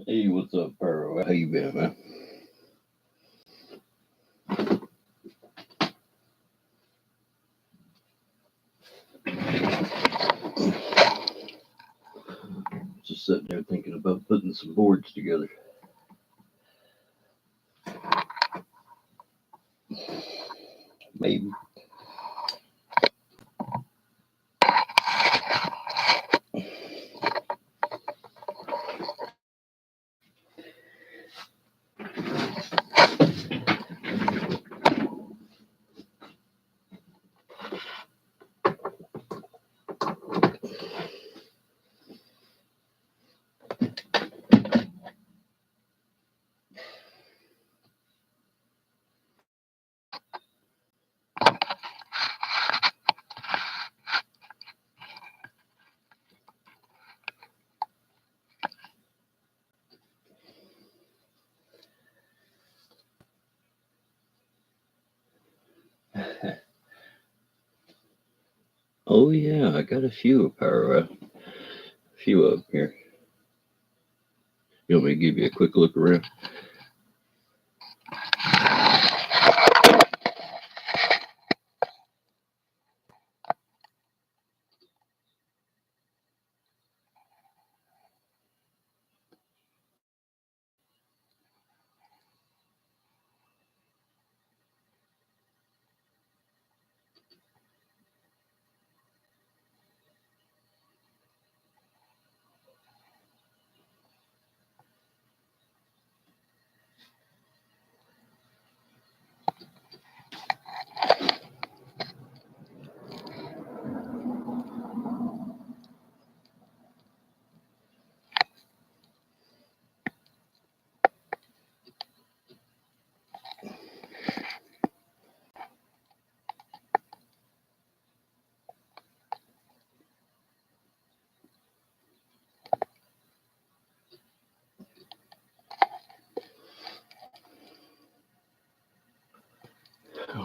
Hey, what's up, Pyro? How you been, man? Just sitting there thinking about putting some boards together. Maybe. Oh, yeah, I got a few, Pyro. A few of them here. You want me to give you a quick look around?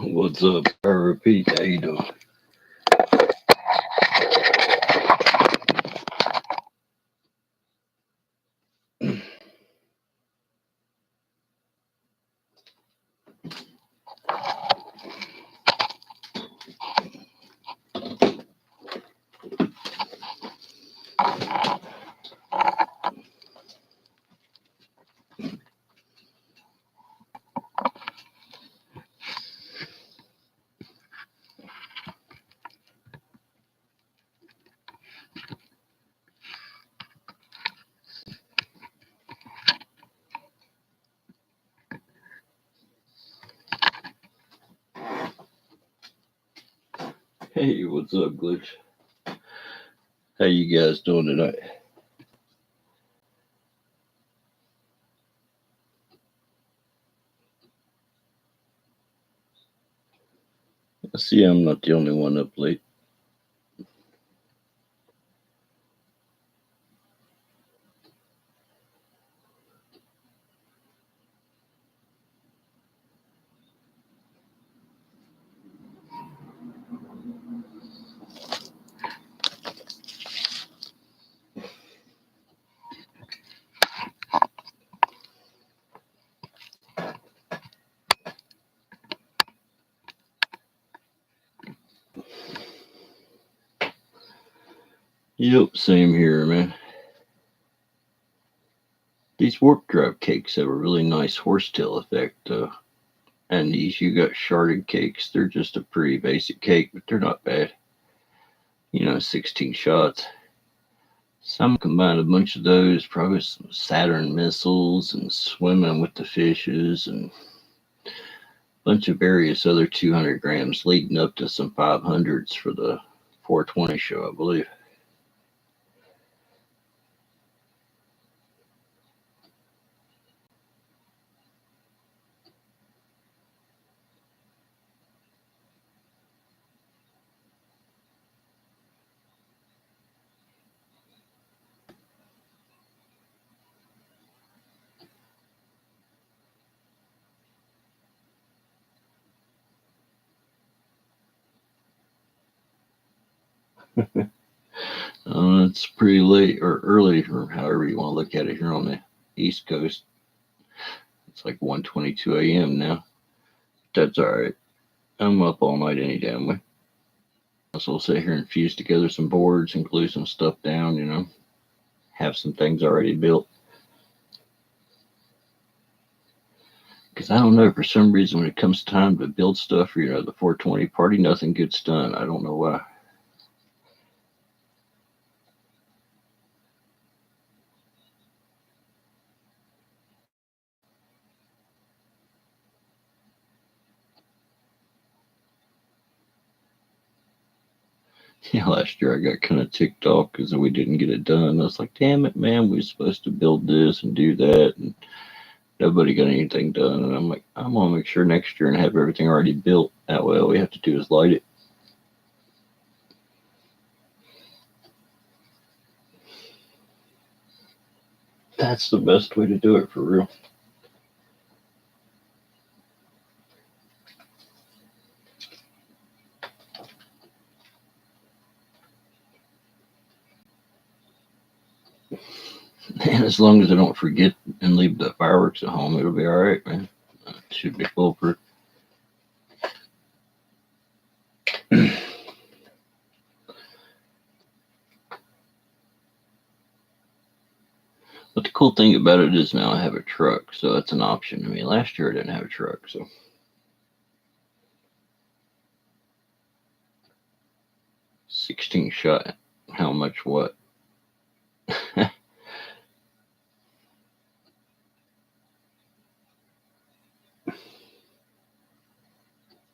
What's up, Pyro Pete? How you doing? Hey, what's up, Glitch? How you guys doing tonight? I see I'm not the only one up late. Yep, same here, man. These warp drive cakes have a really nice horsetail effect. And these you got sharded cakes. They're just a pretty basic cake, but they're not bad. 16 shots. Some combined a bunch of those, probably some Saturn missiles and swimming with the fishes and a bunch of various other 200 grams leading up to some 500s for the 420 show, I believe. It's pretty late or early, or however you want to look at it here on the East Coast. It's like 1:22 a.m. now. That's all right. I'm up all night any damn way. So we'll sit here and fuse together some boards and glue some stuff down, have some things already built. Because I don't know, for some reason, when it comes time to build stuff for, the 420 party, nothing gets done. I don't know why. Yeah, last year I got kind of ticked off because we didn't get it done. I was like, damn it, man, we were supposed to build this and do that, and nobody got anything done. And I'm like, I'm going to make sure next year and have everything already built. That way all we have to do is light it. That's the best way to do it for real. And as long as I don't forget and leave the fireworks at home, it'll be all right, man. It should be foolproof. But the cool thing about it is now I have a truck, so that's an option. I mean, last year I didn't have a truck, so. 16 shot. How much what?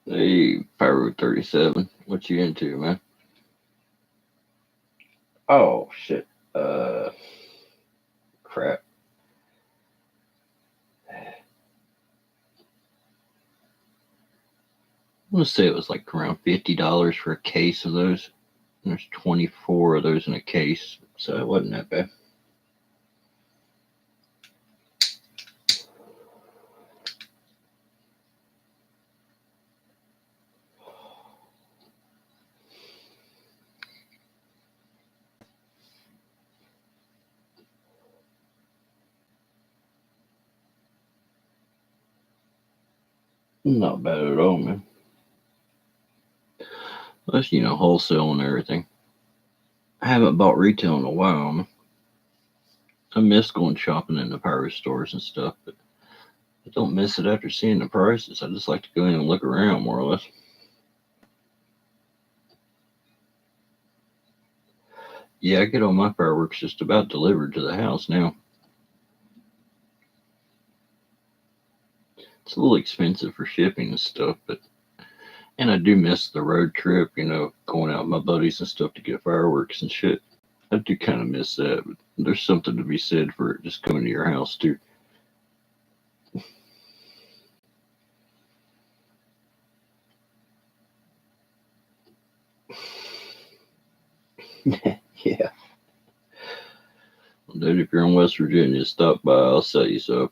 Hey, Pyro 37. What you into, man? Oh, shit. Crap. I want to say it was like around $50 for a case of those. And there's 24 of those in a case, so it wasn't that bad. Not bad at all, man. Plus, wholesale and everything. I haven't bought retail in a while, man. I miss going shopping in the pyro stores and stuff, but I don't miss it after seeing the prices. I just like to go in and look around, more or less. Yeah, I get all my fireworks just about delivered to the house now. It's a little expensive for shipping and stuff, and I do miss the road trip, going out with my buddies and stuff to get fireworks and shit. I do kind of miss that, but there's something to be said for it just coming to your house, too. Yeah. Well, dude, if you're in West Virginia, stop by. I'll sell you some.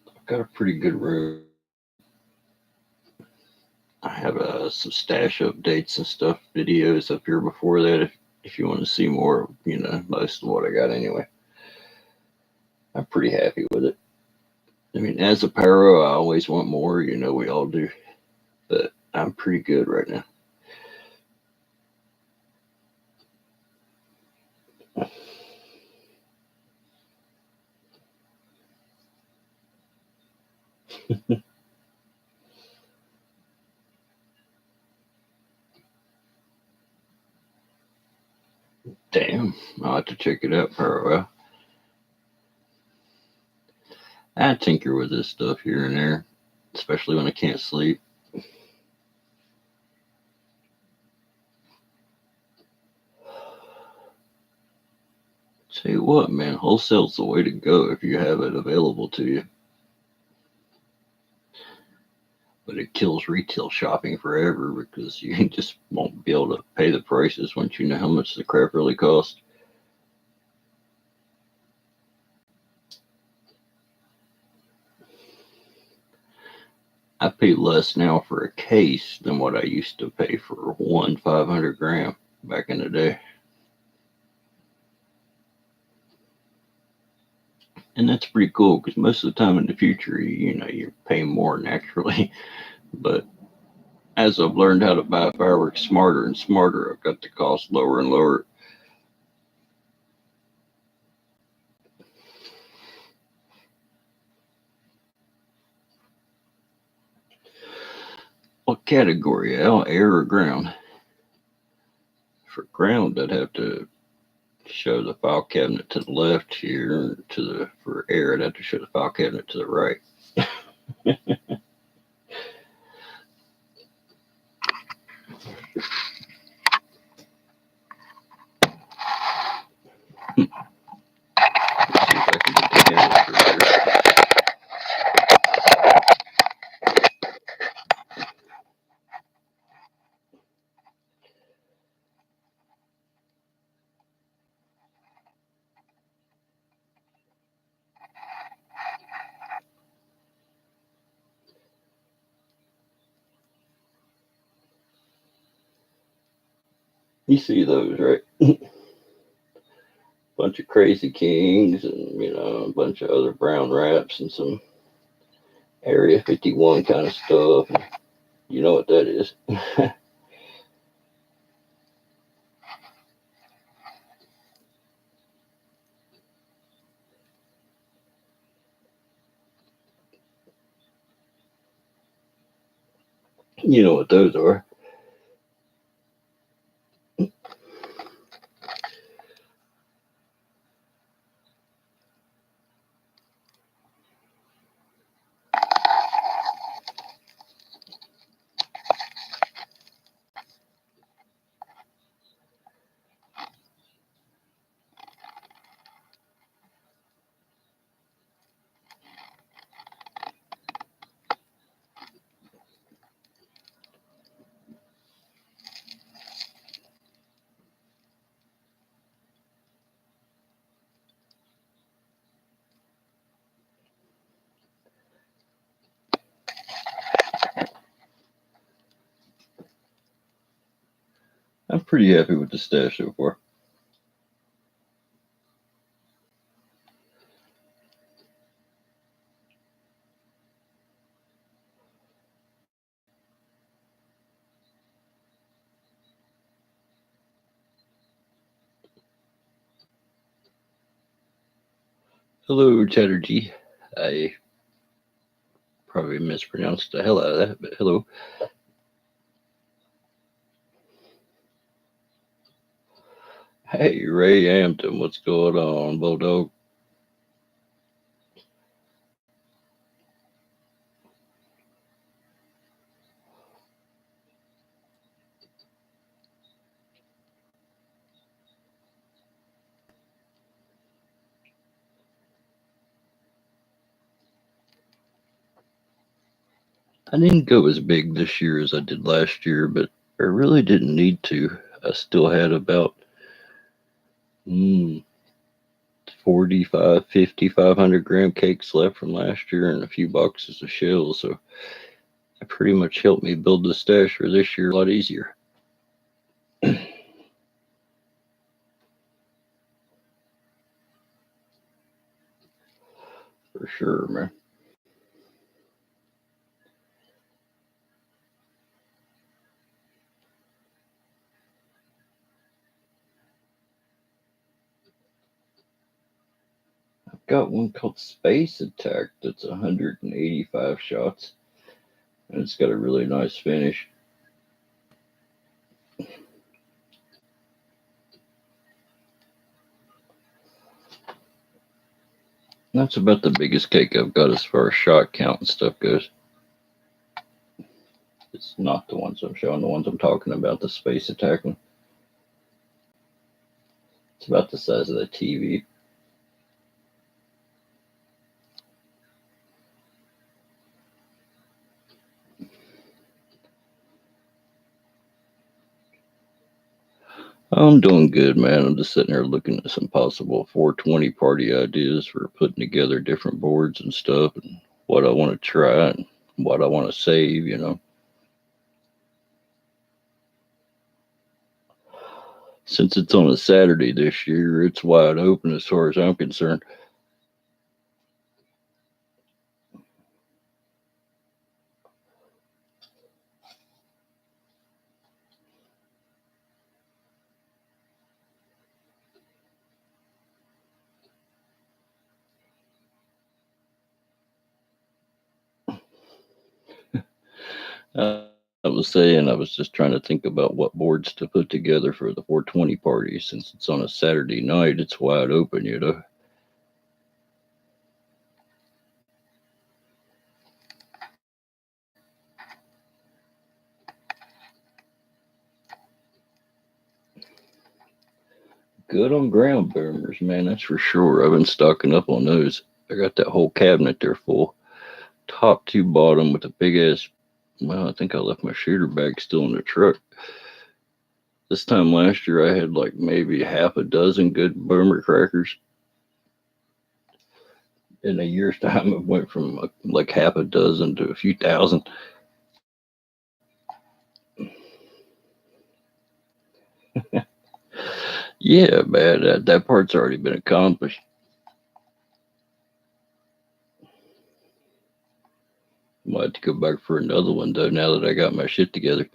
I've got a pretty good room. I have some stash updates and stuff, videos up here before that. If you want to see more, most of what I got anyway. I'm pretty happy with it. I mean, as a pyro, I always want more. We all do. But I'm pretty good right now. Damn, I'll have to check it out, pyro. I tinker with this stuff here and there, especially when I can't sleep. Tell you what, man, wholesale's the way to go if you have it available to you. But it kills retail shopping forever because you just won't be able to pay the prices once you know how much the crap really costs. I pay less now for a case than what I used to pay for one 500 gram back in the day. And that's pretty cool because most of the time in the future, you're paying more naturally. But as I've learned how to buy fireworks smarter and smarter, I've got the cost lower and lower. What category? Air or ground? For ground, I'd have to show the file cabinet to the left here. For air, I'd have to show the file cabinet to the right. See if I can get the camera through here. You see those, right? Bunch of crazy kings and a bunch of other brown wraps and some Area 51 kind of stuff. You know what that is. You know what those are. I'm pretty happy with the stash so far. Hello, Chatterjee. I probably mispronounced the hell out of that, but hello. Hey, Ray Hampton, what's going on, Bulldog? I didn't go as big this year as I did last year, but I really didn't need to. I still had about 45, 50, 500 gram cakes left from last year and a few boxes of shells. So it pretty much helped me build the stash for this year a lot easier. For sure, man. I've got one called Space Attack that's 185 shots, and it's got a really nice finish. That's about the biggest cake I've got as far as shot count and stuff goes. It's not the ones I'm showing, the ones I'm talking about, the Space Attack one. It's about the size of the TV. I'm doing good, man. I'm just sitting here looking at some possible 420 party ideas for putting together different boards and stuff and what I want to try. And what I want to save, you know. Since it's on a Saturday this year, it's wide open as far as I'm concerned. I was saying, I was just trying to think about what boards to put together for the 420 party. Since it's on a Saturday night, it's wide open, you know. Good on ground boomers, man, that's for sure. I've been stocking up on those. I got that whole cabinet there full, top to bottom, with a big ass. Well, I think I left my shooter bag still in the truck. This time last year, I had like maybe half a dozen good boomer crackers. In a year's time, it went from like half a dozen to a few thousand. Yeah, man, that part's already been accomplished. Might have to go back for another one though. Now that I got my shit together.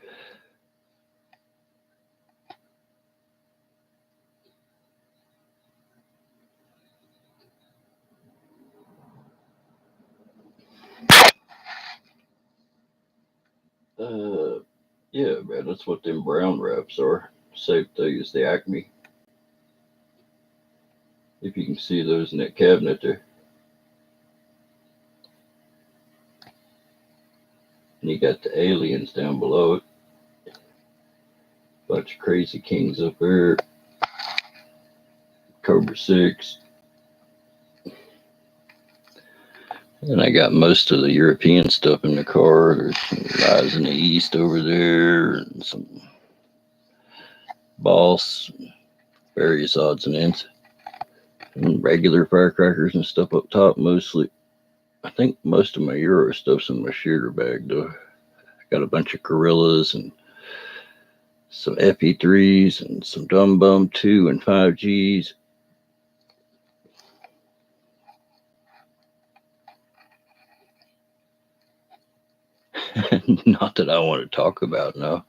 Uh, yeah, man, that's what them brown wraps are. Same thing as the Acme. If you can see those in that cabinet there. And you got the aliens down below it. Bunch of crazy kings up there. Cobra 6. And I got most of the European stuff in the car. There's some Rise in the East over there, and some Boss, various odds and ends. And regular firecrackers and stuff up top mostly. I think most of my Euro stuff's in my shooter bag though. I got a bunch of Gorillas and some FE3s and some Dumb Bum 2 and 5Gs. Not that I want to talk about, no.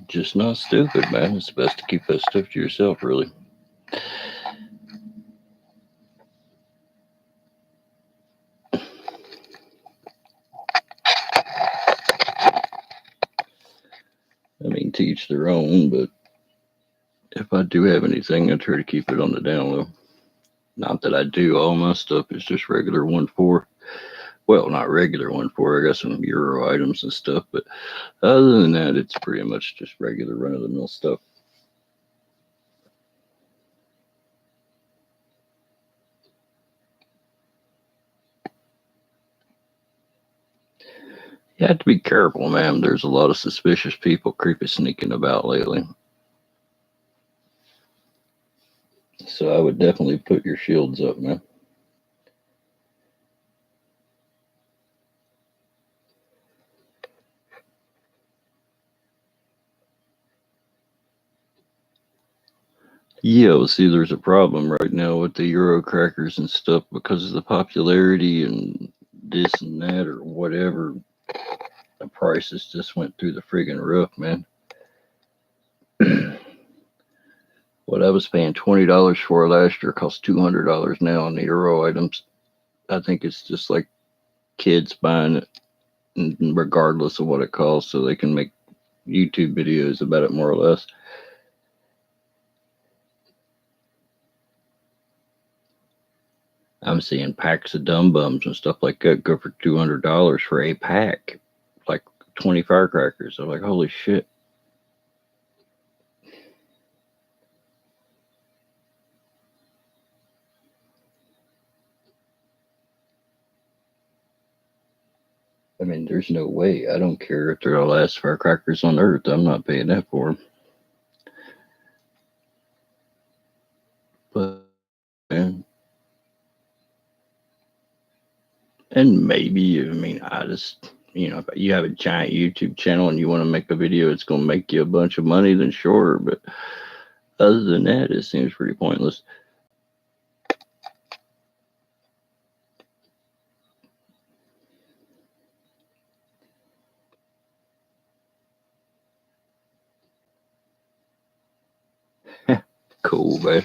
Just not stupid, man. It's best to keep that stuff to yourself, really. I mean, to each their own, but if I do have anything, I try to keep it on the down low. Not that I do. All my stuff is just regular 1.4. Well, not regular 1.4. I got some Euro items and stuff, but other than that, it's pretty much just regular run of the mill stuff. You have to be careful, man. There's a lot of suspicious people creepy sneaking about lately. So I would definitely put your shields up, man. Yeah, well, see, there's a problem right now with the Euro crackers and stuff because of the popularity and this and that or whatever. The prices just went through the friggin' roof, man. What I was paying $20 for last year costs $200 now on the Euro items. I think it's just like kids buying it, regardless of what it costs, so they can make YouTube videos about it more or less. I'm seeing packs of dumb bums and stuff like that go for $200 for a pack, like 20 firecrackers. I'm like, holy shit. I mean, there's no way. I don't care if they're the last firecrackers on earth. I'm not paying that for them. But and maybe, I mean, I just, if you have a giant YouTube channel and you want to make a video, it's going to make you a bunch of money, then sure. But other than that, it seems pretty pointless. Cool, man.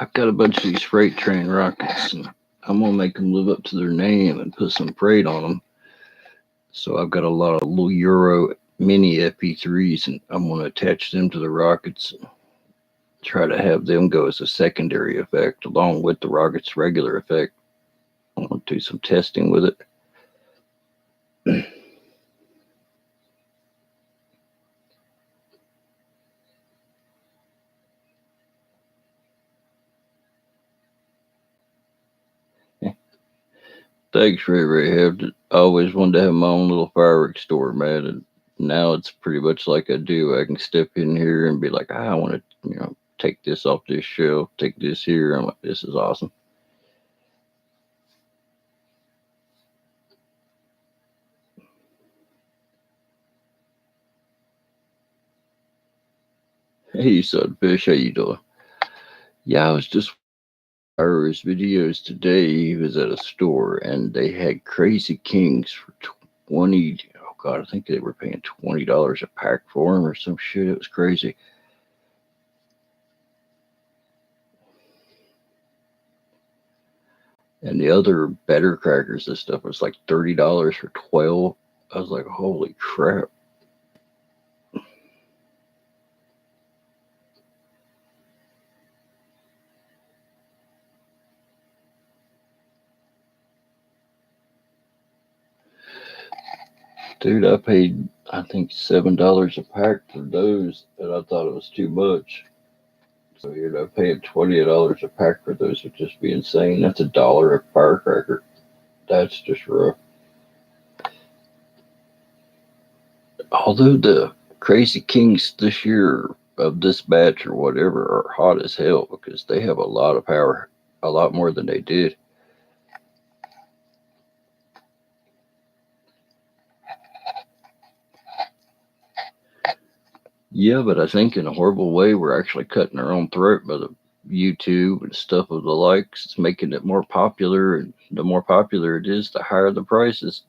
I've got a bunch of these freight train rockets, and I'm going to make them live up to their name and put some freight on them. So I've got a lot of little Euro mini FP3s, and I'm going to attach them to the rockets and try to have them go as a secondary effect along with the rocket's regular effect. I'm going to do some testing with it. Thanks, Ray Ray. I always wanted to have my own little fireworks store, man, and now it's pretty much like I do. I can step in here and be like, I want to, take this off this shelf, take this here. I'm like, this is awesome. Hey, Sunfish, how you doing? Yeah, I was just his videos today. He was at a store and they had Crazy Kings for 20. Oh God, I think they were paying $20 a pack for them or some shit. It was crazy. And the other better crackers, this stuff was like $30 for 12. I was like, holy crap. Dude, I paid, I think, $7 a pack for those, and I thought it was too much. So, paying $20 a pack for those would just be insane. That's $1 a firecracker. That's just rough. Although the Crazy Kings this year of this batch or whatever are hot as hell because they have a lot of power, a lot more than they did. Yeah, but I think in a horrible way, we're actually cutting our own throat by the YouTube and stuff of the likes. It's making it more popular, and the more popular it is, the higher the prices.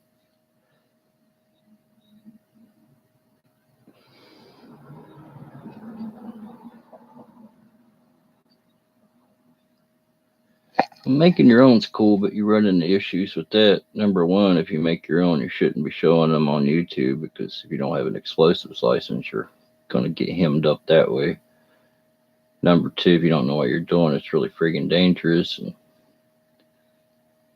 Making your own's cool, but you run into issues with that. Number one, if you make your own, you shouldn't be showing them on YouTube because if you don't have an explosives license, you're going to get hemmed up that way. Number two, if you don't know what you're doing, it's really friggin' dangerous. And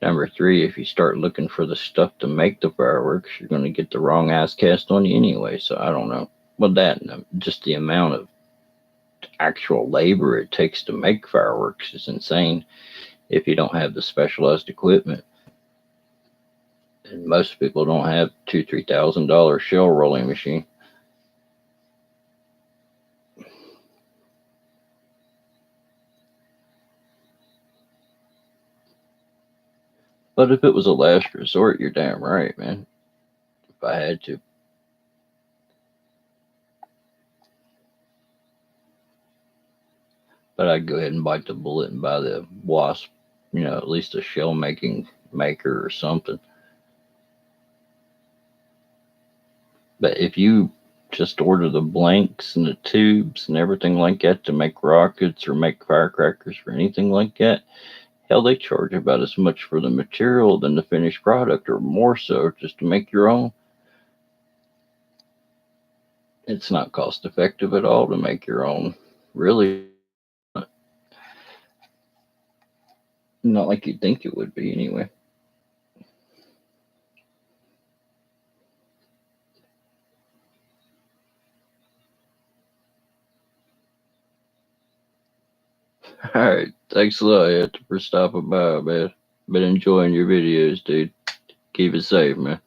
number three, if you start looking for the stuff to make the fireworks, you're going to get the wrong ass cast on you anyway. So I don't know. Well, that just the amount of actual labor it takes to make fireworks is insane if you don't have the specialized equipment. And most people don't have $2,000-3,000 shell rolling machine. But if it was a last resort, you're damn right, man. If I had to. But I'd go ahead and bite the bullet and buy the Wasp, at least a shell making maker or something. But if you just order the blanks and the tubes and everything like that to make rockets or make firecrackers or anything like that, hell, they charge about as much for the material than the finished product, or more so, just to make your own. It's not cost effective at all to make your own. Really, not like you'd think it would be anyway. All right, thanks a lot, Ed, for stopping by, man. Been enjoying your videos, dude. Keep it safe, man.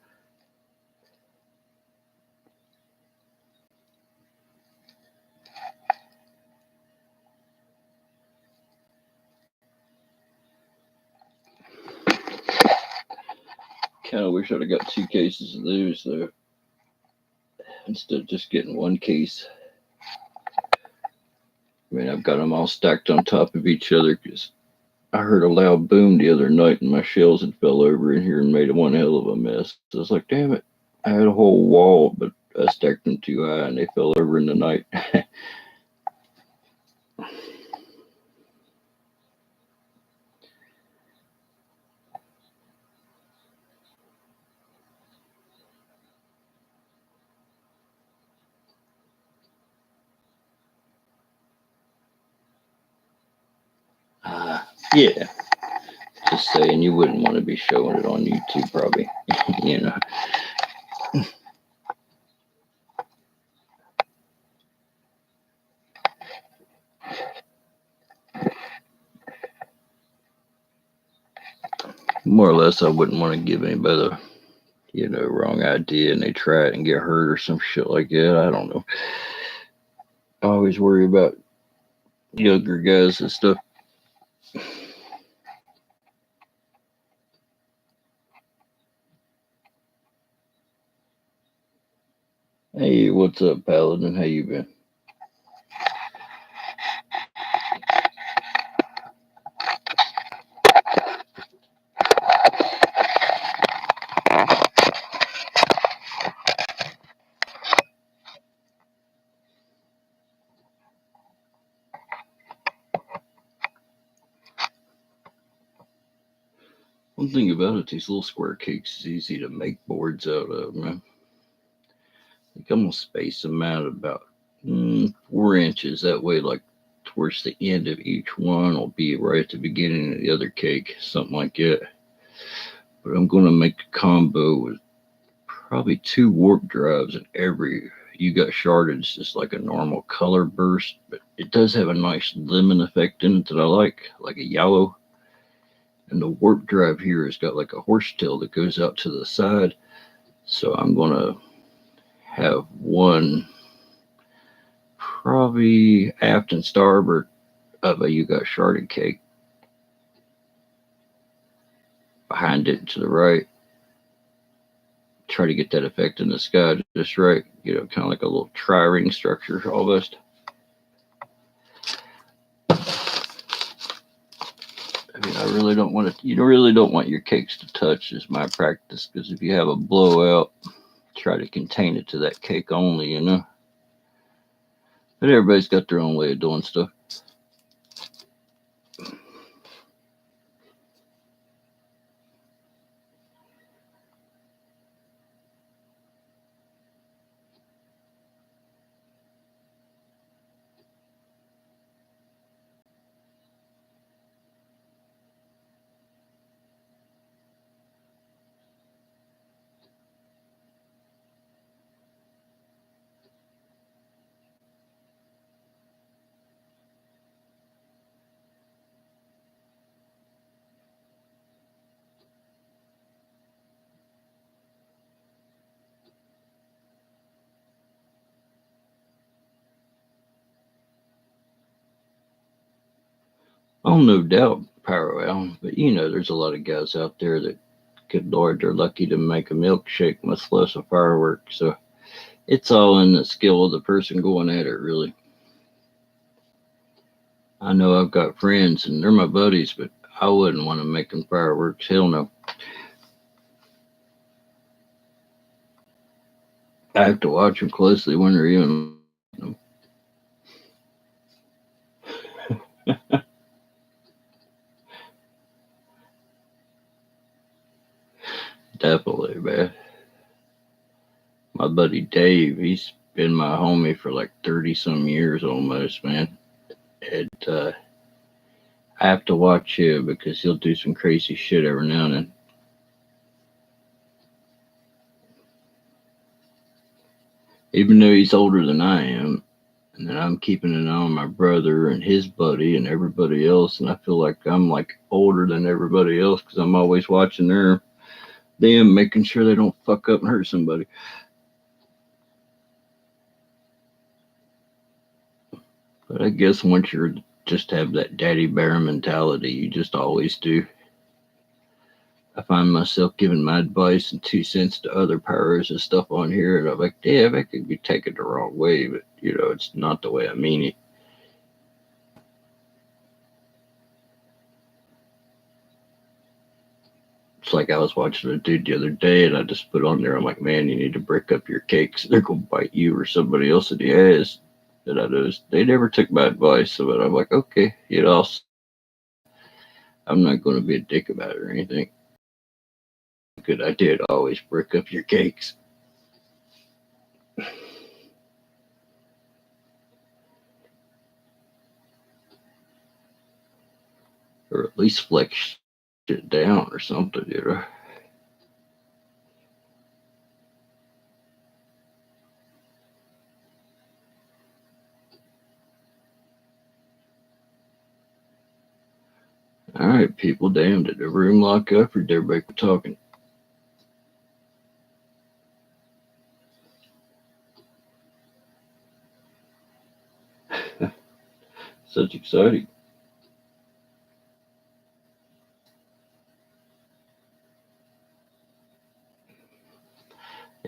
kind of wish I'd have got 2 cases of those though, instead of just getting 1 case. I mean, I've got them all stacked on top of each other because I heard a loud boom the other night and my shells had fell over in here and made one hell of a mess. So I was like, damn it. I had a whole wall, but I stacked them too high and they fell over in the night. Yeah. Just saying, you wouldn't want to be showing it on YouTube, probably. You know. More or less, I wouldn't want to give anybody the wrong idea and they try it and get hurt or some shit like that. I don't know. I always worry about younger guys and stuff. Hey, what's up, Paladin? How you been? One thing about it, these little square cakes is easy to make boards out of, man. I think I'm gonna space them out about 4 inches. That way, like towards the end of each one will be right at the beginning of the other cake, something like that. But I'm gonna make a combo with probably 2 warp drives in every. You got sharded, it's just like a normal color burst, but it does have a nice lemon effect in it that I like a yellow. And the warp drive here has got like a horsetail that goes out to the side. So I'm gonna have one probably aft and starboard of a you got sharded cake. Behind it to the right. Try to get that effect in the sky just right. Kind of like a little tri-ring structure almost. I mean, I really don't want to. You really don't want your cakes to touch, is my practice. Because if you have a blowout, try to contain it to that cake only. But everybody's got their own way of doing stuff. Oh, no doubt, Pyro Al. But there's a lot of guys out there that, good Lord, they're lucky to make a milkshake, much less a firework. So it's all in the skill of the person going at it, really. I know I've got friends and they're my buddies, but I wouldn't want to make them fireworks. Hell no. I have to watch them closely when they're even. Definitely, man. My buddy Dave, he's been my homie for like 30 some years almost, man. And I have to watch him because he'll do some crazy shit every now and then. Even though he's older than I am, and then I'm keeping an eye on my brother and his buddy and everybody else, and I feel like I'm like older than everybody else because I'm always watching them, making sure they don't fuck up and hurt somebody. But I guess once just have that daddy bear mentality, you just always do. I find myself giving my advice and 2 cents to other pyros and stuff on here, and I'm like, yeah, that could be taken the wrong way, but it's not the way I mean it. It's like I was watching a dude the other day, and I just put on there, I'm like, man, you need to break up your cakes. They're going to bite you or somebody else in the ass. And I noticed they never took my advice, but I'm like, okay, I'm not going to be a dick about it or anything. Good idea to always break up your cakes. Or at least flex it down or something. All right, people, damn, did the room lock up or did everybody quit talking? Such exciting.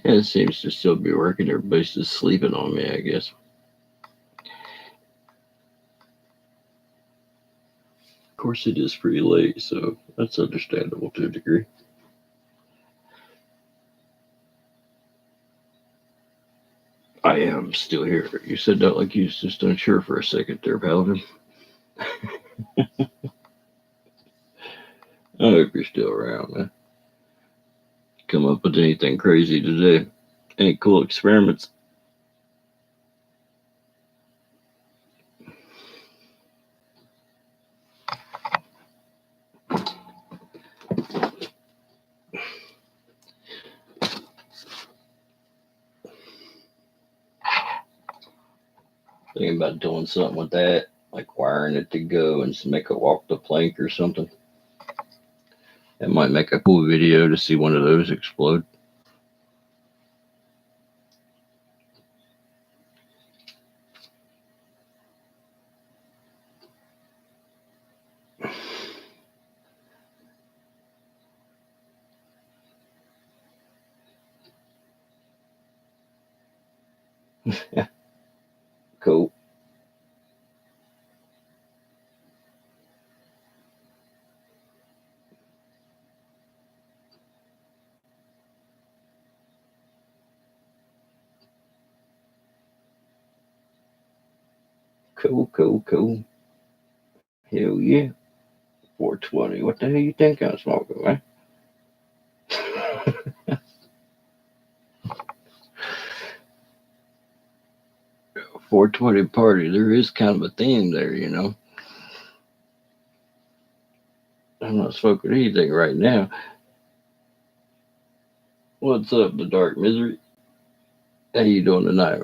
Yeah, it seems to still be working. Everybody's just sleeping on me, I guess. Of course, it is pretty late, so that's understandable to a degree. I am still here. You said that like you was just unsure for a second there, Paladin. I hope you're still around, man. Come up with anything crazy today? Any cool experiments? Thinking about doing something with that, like wiring it to go and make it walk the plank or something. That might make a cool video to see one of those explode. Cool. Cool. Hell yeah. 420. What the hell you think I'm smoking, man? 420 party. There is kind of a theme there. I'm not smoking anything right now. What's up, the dark misery? How you doing tonight?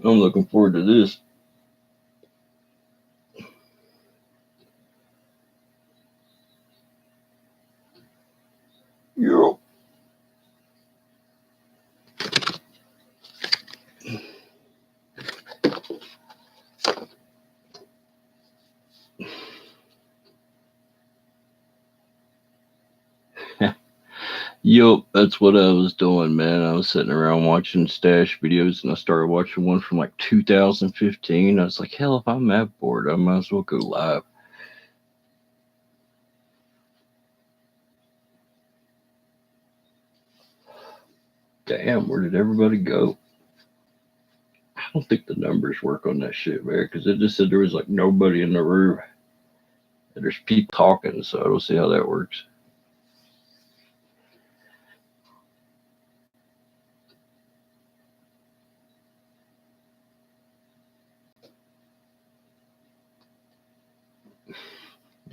I'm looking forward to this. Yo. Yup, that's what I was doing, man. I was sitting around watching stash videos and I started watching one from like 2015. I was like, hell, if I'm that bored, I might as well go live. Damn, where did everybody go? I don't think the numbers work on that shit, man, because it just said there was like nobody in the room. And there's people talking, so I don't see how that works.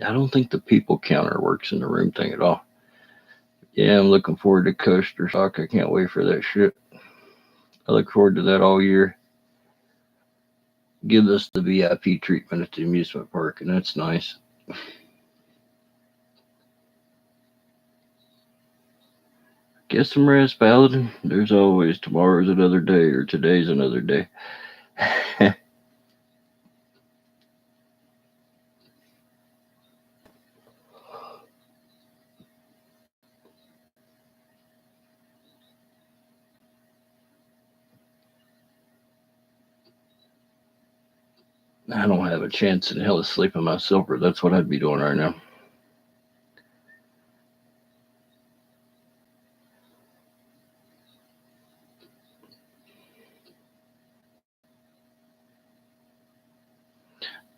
I don't think the people counter works in the room thing at all. Yeah, I'm looking forward to Coaster Sock. I can't wait for that shit. I look forward to that all year. give us the VIP treatment at the amusement park, and that's nice. Guess I'm Raz Paladin. There's always tomorrow's another day, or today's another day. I don't have a chance in hell of sleeping myself, or that's what I'd be doing right now.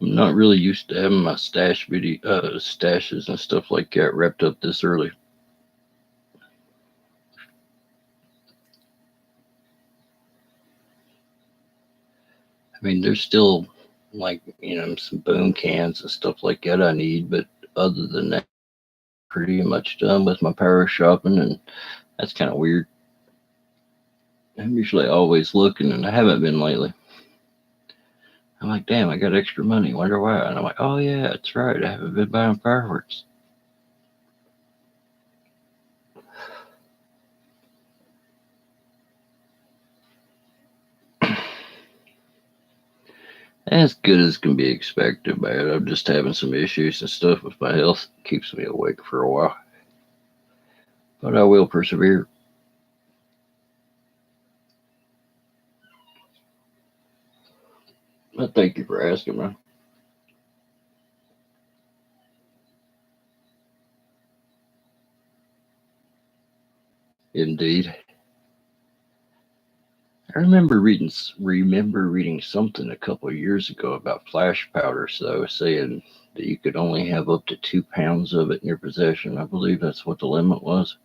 I'm not really used to having my stashes and stuff like that wrapped up this early. I mean, there's still some boom cans and stuff like that I need, but other than that, pretty much done with my pyro shopping, and that's kind of weird. I'm usually always looking, and I haven't been lately. I'm like, damn, I got extra money. Wonder why? And I'm like, oh yeah, that's right. I haven't been buying fireworks. As good as can be expected, man. I'm just having some issues and stuff with my health. Keeps me awake for a while, but I will persevere. But thank you for asking, man. Indeed. I remember reading something a couple of years ago about flash powder, so saying that you could only have up to 2 pounds of it in your possession. I believe that's what the limit was.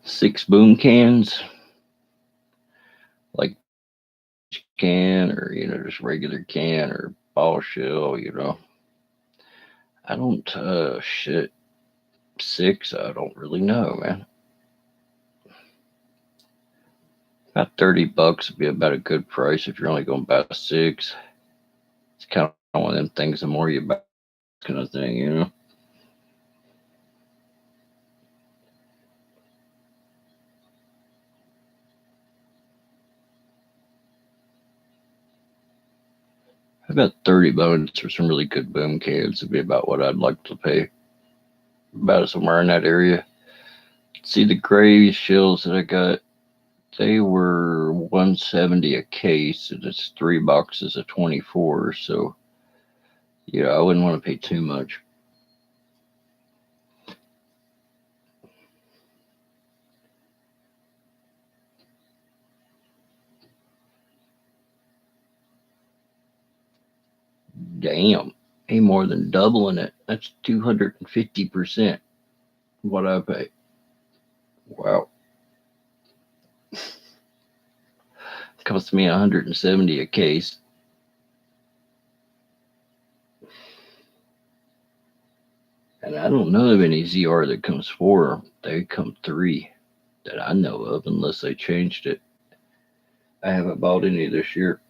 6 boom cans, like can or just regular can or ball shell. I don't shit 6. I don't really know, man. About $30 would be about a good price if you're only going to buy 6. It's kind of one of them things. The more you buy, kind of thing. About 30 bones for some really good boom cans would be about what I'd like to pay. About somewhere in that area. See, the gray shells that I got, they were 170 a case, and it's 3 boxes of 24. So, I wouldn't want to pay too much. Damn, ain't more than doubling it. That's 250% what I pay. Wow. Cost me 170 a case. And I don't know of any ZR that comes 4. They come 3 that I know of, unless they changed it. I haven't bought any this year.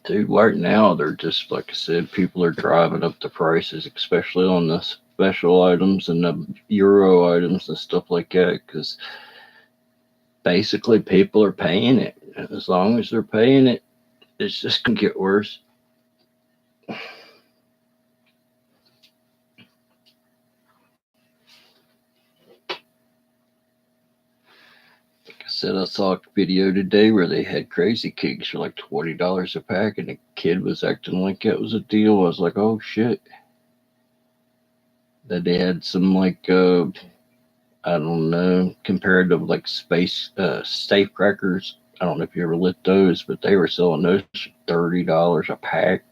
Dude, right now they're just like I said, people are driving up the prices, especially on the special items and the Euro items and stuff like that, because basically people are paying it. And as long as they're paying it, it's just gonna get worse. Like I said, I saw a video today where they had crazy cakes for like $20 a pack, and the kid was acting like it was a deal. I was like, oh shit. That they had some I don't know, comparative like space safe crackers. I don't know if you ever lit those, but they were selling those for $30 a pack.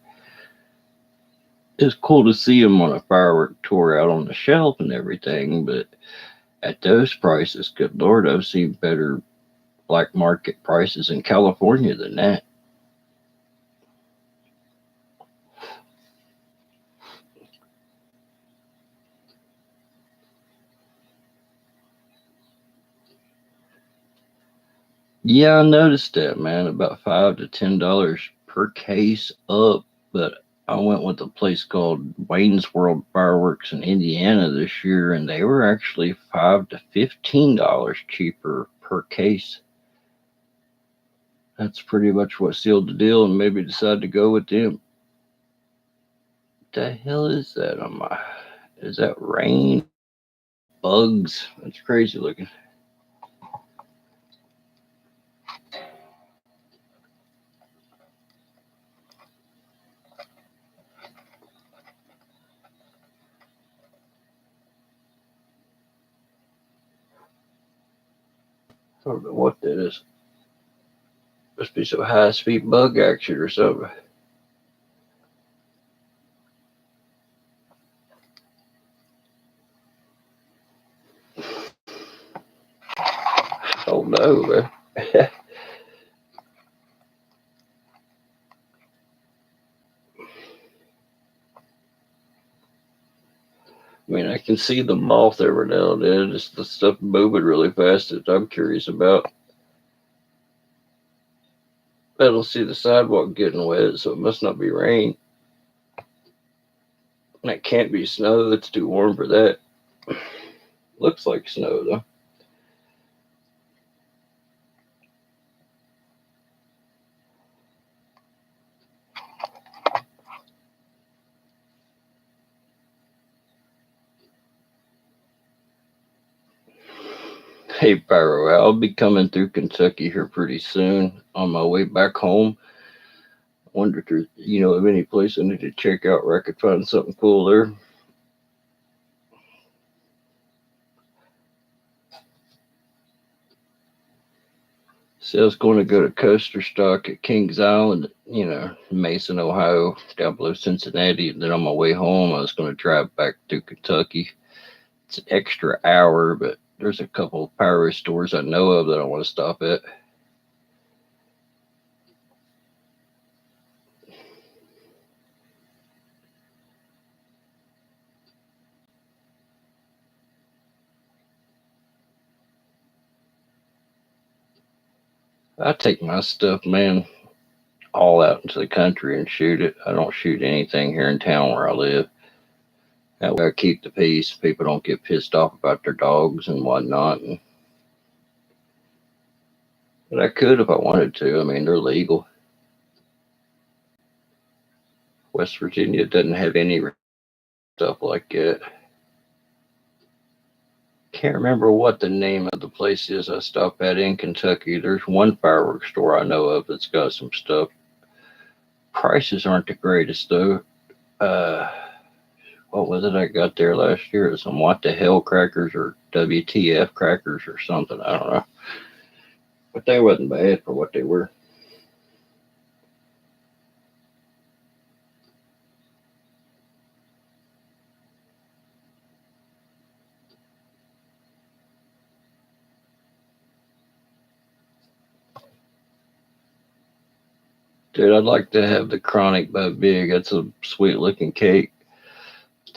It's cool to see them on a firework tour out on the shelf and everything, but at those prices, good Lord, I've seen better black market prices in California than that. Yeah, I noticed that, man. About $5 to $10 per case up, but I went with a place called Wayne's World Fireworks in Indiana this year, and they were actually $5 to $15 cheaper per case. That's pretty much what sealed the deal, and maybe decided to go with them. What the hell is that on my? Is that rain? Bugs? That's crazy looking. I don't know what that is. Must be some high speed bug action or something. Oh no, man. I mean, I can see the moth every now and then. It's the stuff moving really fast that I'm curious about. I don't see the sidewalk getting wet, so it must not be rain. That can't be snow. It's too warm for that. Looks like snow, though. Hey, Pyro, I'll be coming through Kentucky here pretty soon on my way back home. I wonder if there's, of any place I need to check out where I could find something cool there. See, I was going to go to Coaster Stock at Kings Island, Mason, Ohio, down below Cincinnati. And then on my way home, I was going to drive back through Kentucky. It's an extra hour, but there's a couple of pyro stores I know of that I want to stop at. I take my stuff, man, all out into the country and shoot it. I don't shoot anything here in town where I live. That way I keep the peace. People don't get pissed off about their dogs and whatnot. But I could if I wanted to. I mean, they're legal. West Virginia doesn't have any stuff like that. Can't remember what the name of the place is I stopped at in Kentucky. There's one fireworks store I know of that's got some stuff. Prices aren't the greatest though. Uh, what was it I got there last year? Some what the hell crackers or WTF crackers or something. I don't know. But they wasn't bad for what they were. Dude, I'd like to have the Chronic by Big. That's a sweet looking cake.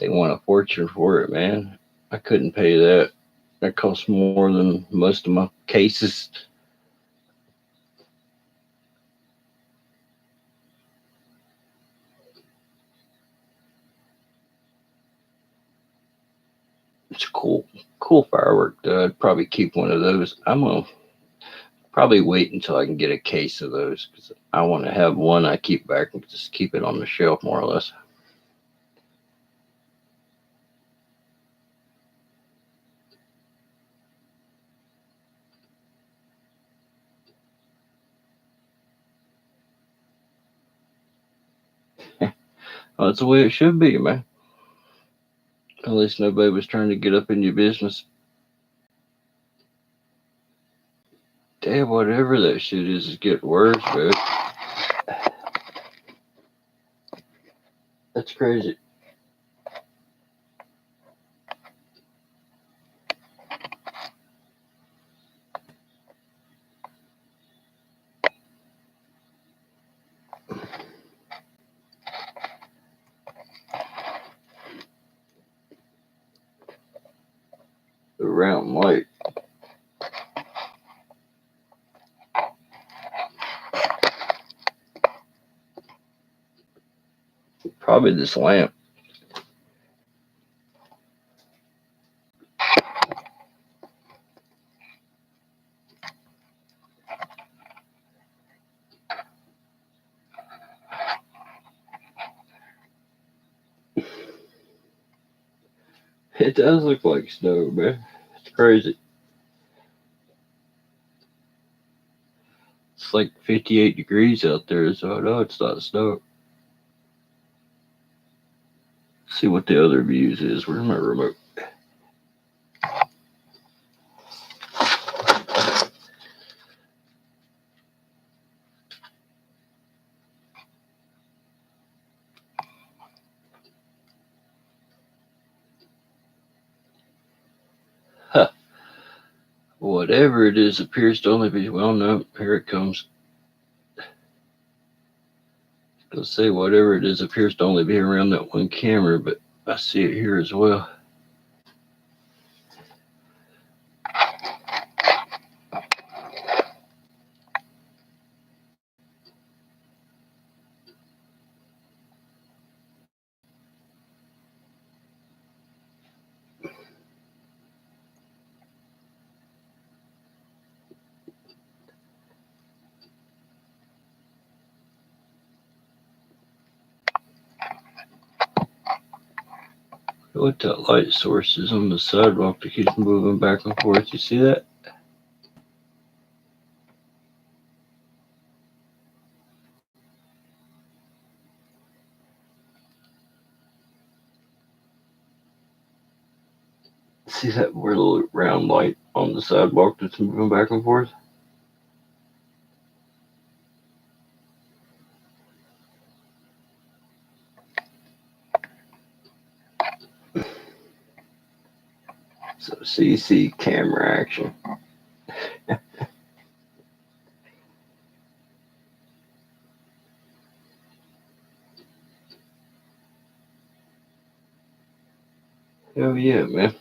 They want a fortune for it, man. I couldn't pay that. That costs more than most of my cases. It's cool firework. Though. I'd probably keep one of those. I'm gonna probably wait until I can get a case of those because I want to have one I keep back and just keep it on the shelf more or less. Well, that's the way it should be, man. At least nobody was trying to get up in your business. Damn, whatever that shit is getting worse, man. That's crazy. round light. Probably this lamp. It does look like snow, man. It's crazy. It's like 58 degrees out there, so I know it's not snow. Let's see what the other views is. Where's my remote? Huh. Whatever it is appears to only be, well, no, here it comes. I'll say whatever it is appears to only be around that one camera, but I see it here as well. What that light source is on the sidewalk that keeps moving back and forth. You see that? See that little round light on the sidewalk that's moving back and forth? So CC camera action. Hell yeah, man.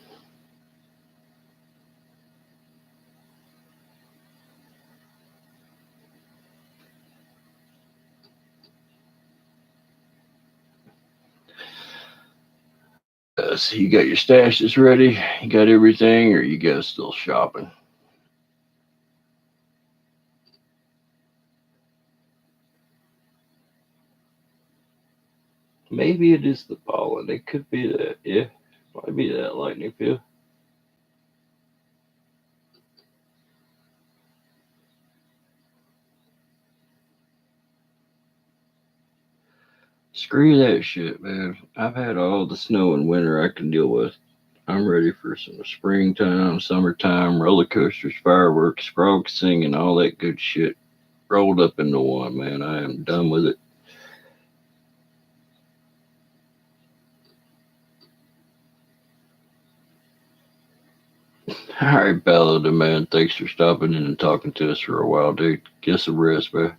So you got your stashes ready? You got everything, or you guys still shopping? Maybe it is the pollen. It could be that. Yeah, might be that lightning field. Screw that shit, man. I've had all the snow and winter I can deal with. I'm ready for some springtime, summertime, roller coasters, fireworks, frogs singing, all that good shit rolled up into one, man. I am done with it. All right, Bella the man. Thanks for stopping in and talking to us for a while, dude. Get some rest, man.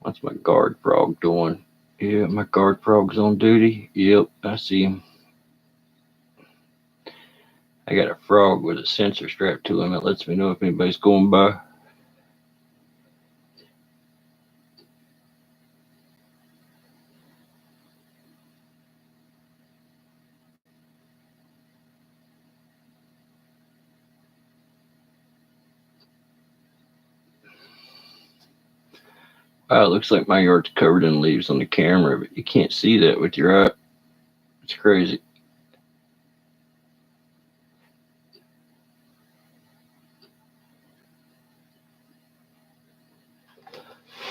What's my guard frog doing? Yeah, my guard frog's on duty. Yep, I see him. I got a frog with a sensor strapped to him that lets me know if anybody's going by. Wow, it looks like my yard's covered in leaves on the camera, but you can't see that with your eye. It's crazy.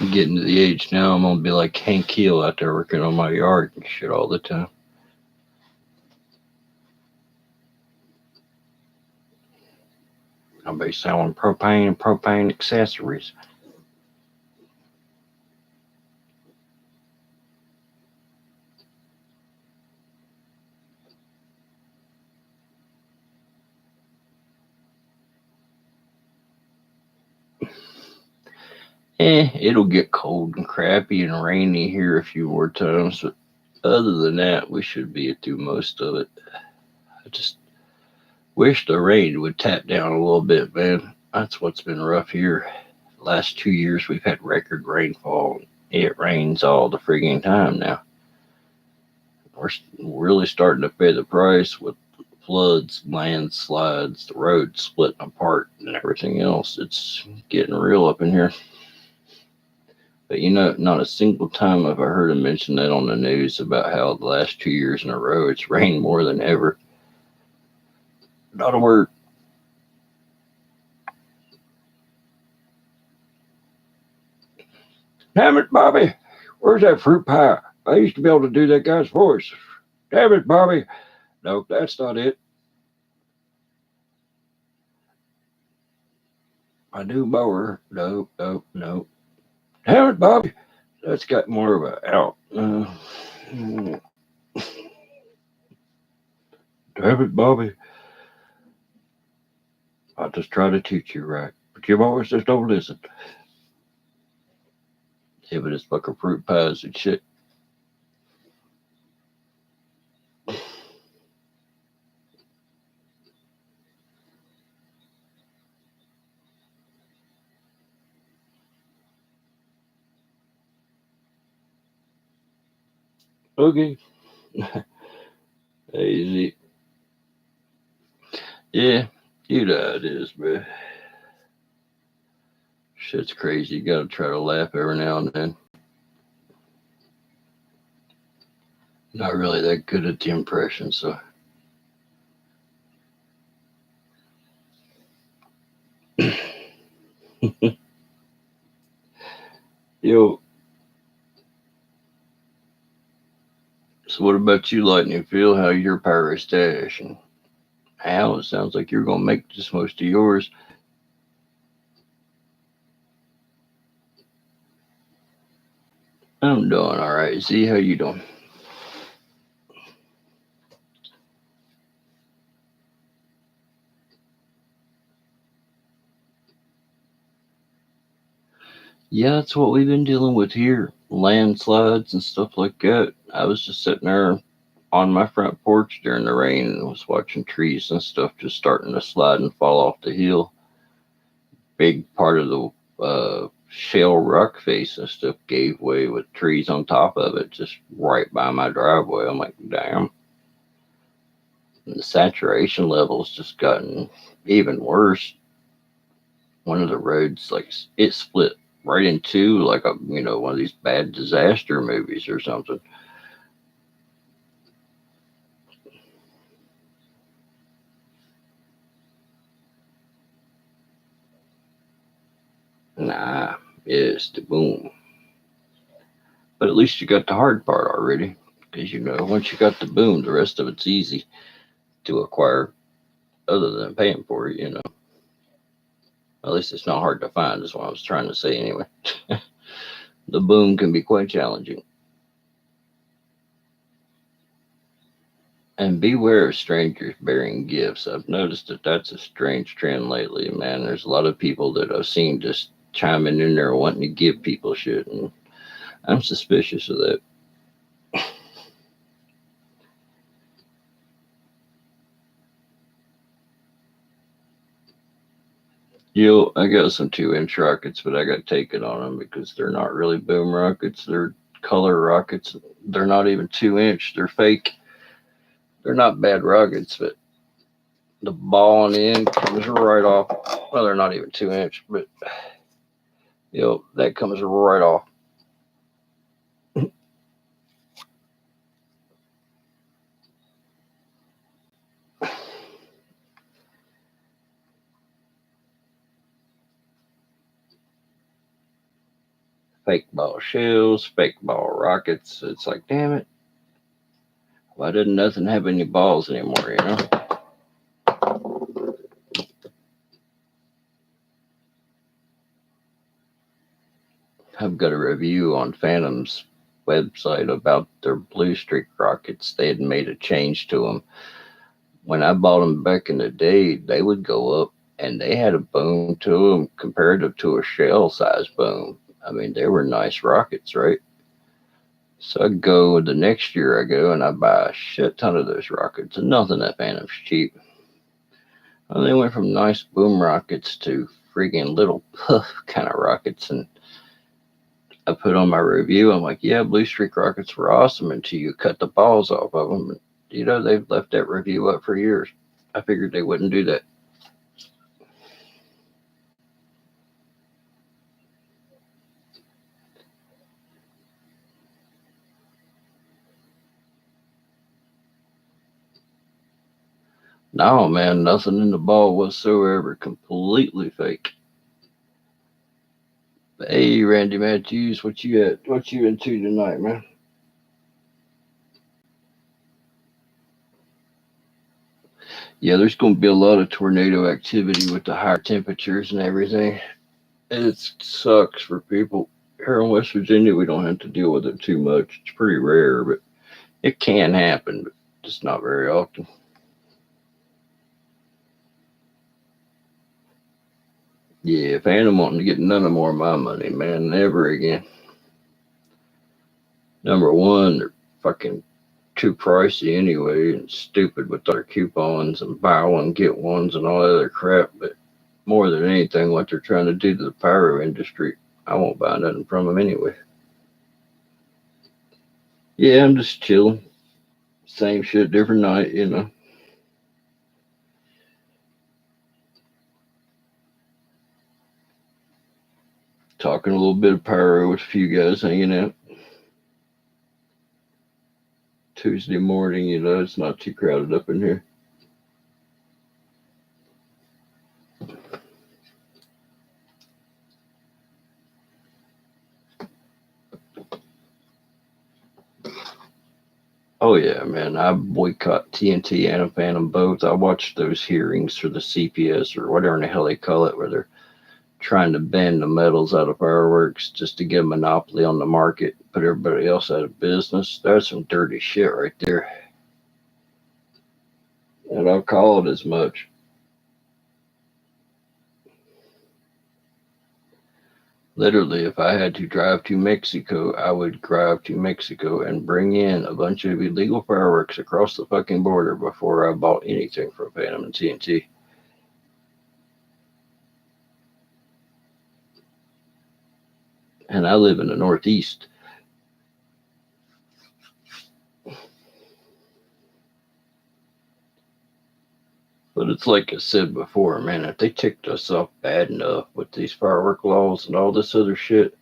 I'm getting to the age now, I'm gonna be like Hank Keel out there working on my yard and shit all the time. I'll be selling propane and propane accessories. It'll get cold and crappy and rainy here a few more times, but other than that, we should be through most of it. I just Wish the rain would tap down a little bit, man. That's what's been rough here. Last 2 years we've had record rainfall. It rains all the frigging time now. We're really starting to pay the price with floods, landslides, the roads splitting apart, and everything else. It's getting real up in here. But not a single time have I heard him mention that on the news about how the last 2 years in a row it's rained more than ever. Not a word. Damn it, Bobby. Where's that fruit pie? I used to be able to do that guy's voice. Damn it, Bobby. Nope, that's not it. My new mower. Nope, nope, nope. Damn it, Bobby. That's got more of a out. Damn it, Bobby. I just try to teach you right. But you always just don't listen. Yeah, but it's fucking fruit pies and shit. Okay. Easy. Yeah, you know how it is, man. Shit's crazy. You gotta try to laugh every now and then. Not really that good at the impression, so. Yo, so what about you, Lightning Phil? How your pyro stash? And how it sounds like you're gonna make just most of yours. I'm doing all right. See how you doing? Yeah, that's what we've been dealing with here. Landslides and stuff like that. I was just sitting there on my front porch during the rain and was watching trees and stuff just starting to slide and fall off the hill. Big part of the shale rock face and stuff gave way with trees on top of it, just right by my driveway. I'm like, damn. And the saturation levels just gotten even worse. One of the roads, like it split right in two, like one of these bad disaster movies or something. Nah, it's the boom. But at least you got the hard part already. Because, once you got the boom, the rest of it's easy to acquire other than paying for it. At least it's not hard to find, is what I was trying to say anyway. The boom can be quite challenging. And beware of strangers bearing gifts. I've noticed that that's a strange trend lately, man. There's a lot of people that I've seen just chiming in there wanting to give people shit, and I'm suspicious of that. I got some 2-inch rockets, but I got taken on them because they're not really boom rockets. They're color rockets. They're not even 2-inch. They're fake. They're not bad rockets, but the ball on the end comes right off. Well, they're not even 2-inch, but that comes right off. Fake ball shells, fake ball rockets. It's like, damn it. Why didn't nothing have any balls anymore, I've got a review on Phantom's website about their Blue Streak rockets. They had made a change to them. When I bought them back in the day, they would go up and they had a boom to them comparative to a shell size boom. I mean, they were nice rockets, right? So I go the next year, I go and I buy a shit ton of those rockets, and nothing that Phantom's cheap. Well, they went from nice boom rockets to friggin' little puff kind of rockets. And I put on my review, I'm like, yeah, Blue Streak rockets were awesome until you cut the balls off of them. And, they've left that review up for years. I figured they wouldn't do that. No, man, nothing in the ball whatsoever. Completely fake. Hey, Randy Matthews, what you at? What you into tonight, man? Yeah, there's going to be a lot of tornado activity with the higher temperatures and everything. It sucks for people. Here in West Virginia, we don't have to deal with it too much. It's pretty rare, but it can happen, but just not very often. Yeah, if Phantom wanting to get none of more of my money, man, never again. Number one, they're fucking too pricey anyway and stupid with their coupons and buy one, get ones and all that other crap. But more than anything, what they're trying to do to the pyro industry, I won't buy nothing from them anyway. Yeah, I'm just chilling. Same shit, different night. Talking a little bit of pyro with a few guys hanging out. Tuesday morning, it's not too crowded up in here. Oh yeah, man. I boycott TNT and Phantom both. I watched those hearings for the CPS or whatever in the hell they call it, where they're trying to ban the metals out of fireworks just to get a monopoly on the market, put everybody else out of business. That's some dirty shit right there. And I'll call it as much. Literally, if I had to drive to Mexico, I would drive to Mexico and bring in a bunch of illegal fireworks across the fucking border before I bought anything from Phantom and TNT. And I live in the Northeast. But it's like I said before, man, if they ticked us off bad enough with these firework laws and all this other shit,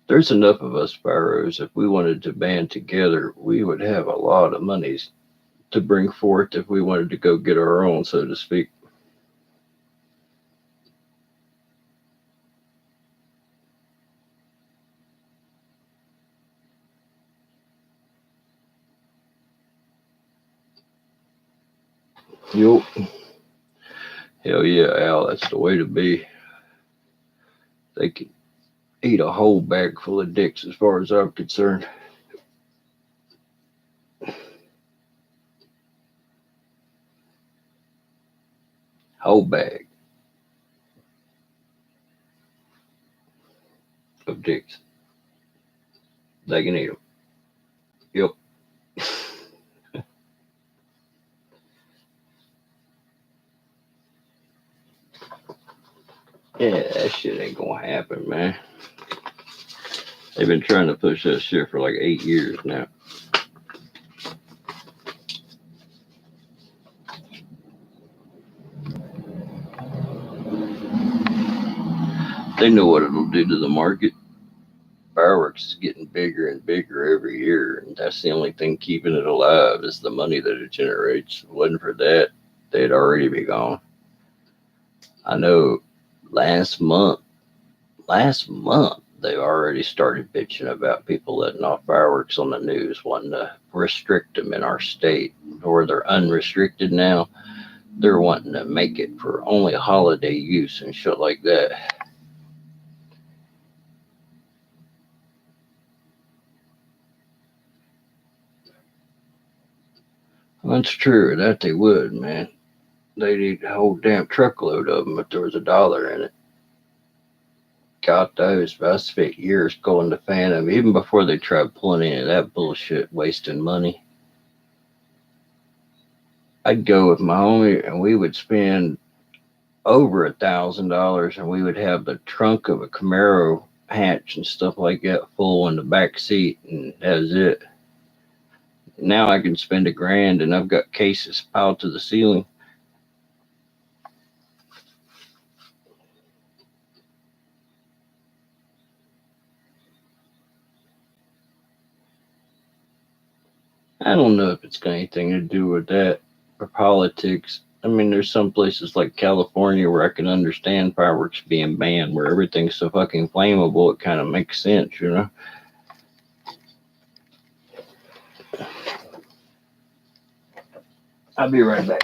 there's enough of us pyros. If we wanted to band together, we would have a lot of monies to bring forth if we wanted to go get our own, so to speak. Yup. Hell yeah, Al, that's the way to be. They can eat a whole bag full of dicks as far as I'm concerned. Whole bag of dicks. They can eat them. Yep. Yeah, that shit ain't gonna happen, man. They've been trying to push that shit for like 8 years now. They know what it'll do to the market. Fireworks is getting bigger and bigger every year, and that's the only thing keeping it alive is the money that it generates. If it wasn't for that, they'd already be gone. I know last month, they already started bitching about people letting off fireworks on the news, wanting to restrict them in our state, or they're unrestricted now. They're wanting to make it for only holiday use and shit like that. That's true. That they would, man. They'd eat a whole damn truckload of them if there was $1 in it. God knows, I spent years going to Phantom, even before they tried pulling any of that bullshit, wasting money. I'd go with my homie, and we would spend over $1,000, and we would have the trunk of a Camaro hatch and stuff like that full in the back seat, and that's it. Now I can spend $1,000 and I've got cases piled to the ceiling. I don't know if it's got anything to do with that or politics. I mean, there's some places like California where I can understand fireworks being banned, where everything's so fucking flammable, it kind of makes sense, you know? I'll be right back.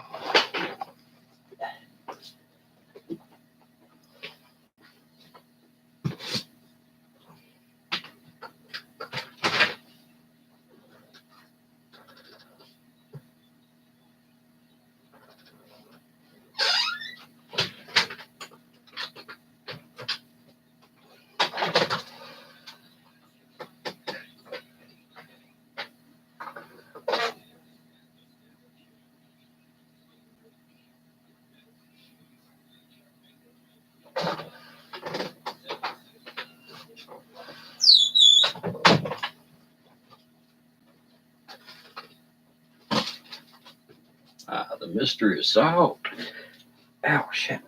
The mystery is solved. Ow, shit.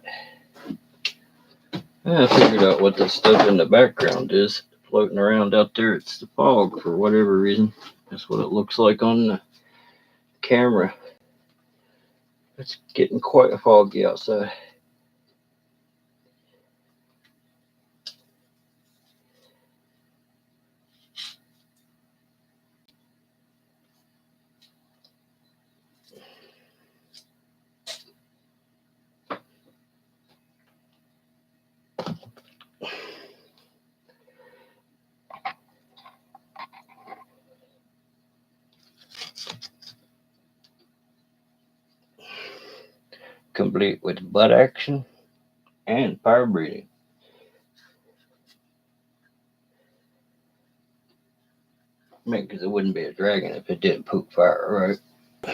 I figured out what that stuff in the background is floating around out there. It's the fog for whatever reason. That's what it looks like on the camera. It's getting quite foggy outside. Complete with butt action and fire breathing. I mean, because it wouldn't be a dragon if it didn't poop fire, right?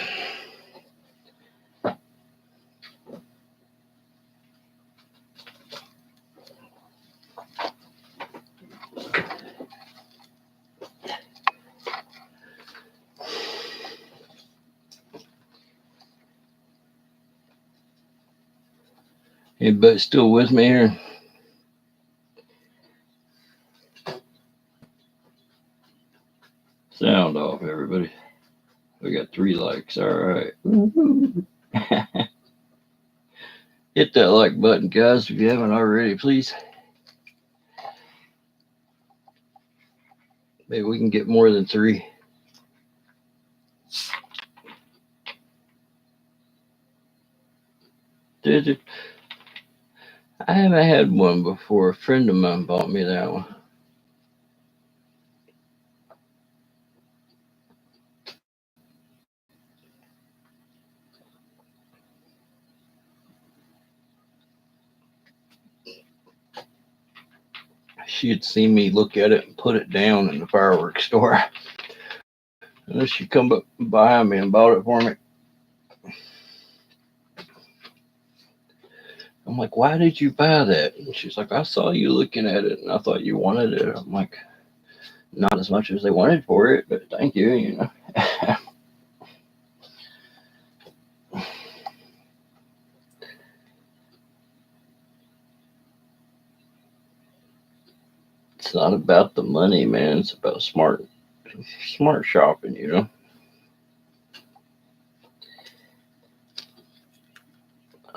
Everybody still with me here? Sound off, everybody. We got 3 likes. All right. Hit that like button, guys, if you haven't already, please. Maybe we can get more than 3. Did it? I haven't had one before. A friend of mine bought me that one. She had seen me look at it and put it down in the fireworks store. And then she come up behind me and bought it for me. I'm like, why did you buy that? And she's like, I saw you looking at it and I thought you wanted it. I'm like, not as much as they wanted for it, but thank you, you know. It's not about the money, man. It's about smart shopping, you know.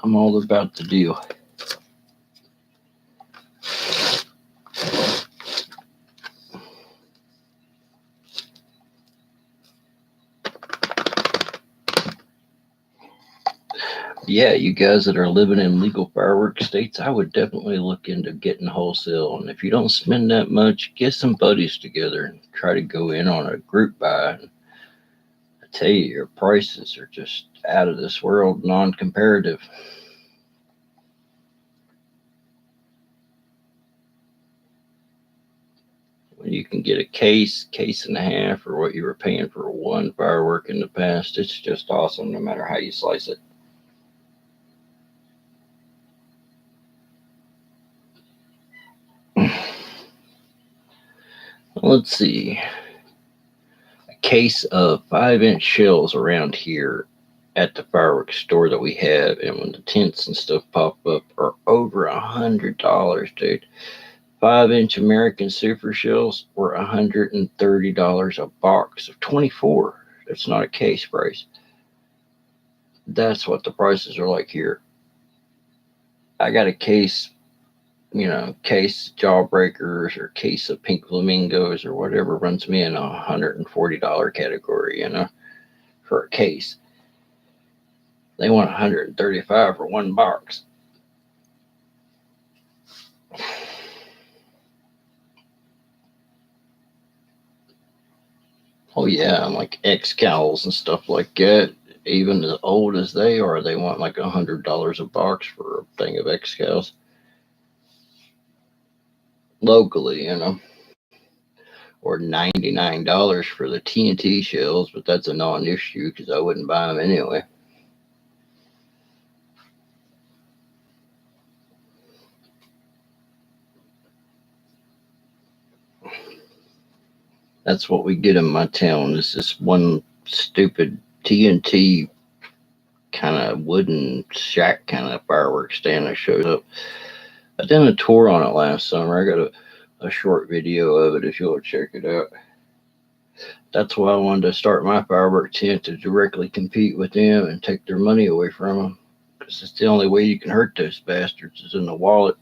I'm all about the deal. Yeah, you guys that are living in legal fireworks states, I would definitely look into getting wholesale. And if you don't spend that much, get some buddies together and try to go in on a group buy. And I tell you, your prices are just out of this world, non-comparative. When you can get a case and a half for what you were paying for one firework in the past, it's just awesome no matter how you slice it. Let's see. A case of 5-inch shells around here at the fireworks store that we have, and when the tents and stuff pop up, are over $100, dude. 5-inch American super shells were $130 a box of 24. That's not a case price. That's what the prices are like here. I got a case, case Jawbreakers or case of Pink Flamingos or whatever runs me in a $140 category, for a case. They want $135 for one box. Oh yeah, and like X cowls and stuff like that. Even as old as they are, they want like $100 a box for a thing of X cows. Locally, or $99 for the TNT shells, but that's a non-issue because I wouldn't buy them anyway. That's what we get in my town. Is this one stupid TNT kind of wooden shack kind of fireworks stand that shows up. I did a tour on it last summer. I got a short video of it if you'll check it out. That's why I wanted to start my firework tent, to directly compete with them and take their money away from them. Because it's the only way you can hurt those bastards is in the wallet.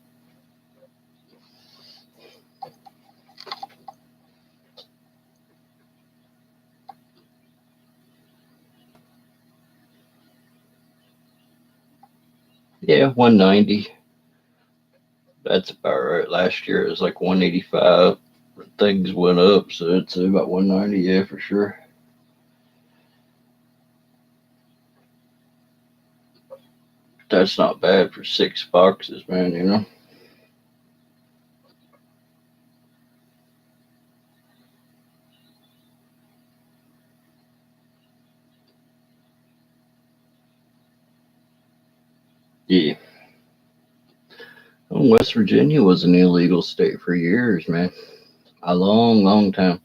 Yeah, 190. That's about right. Last year it was like 185. Things went up, so it's about 190. Yeah, for sure. That's not bad for 6 boxes, man. Yeah. Well, West Virginia was an illegal state for years, man. A long, long time.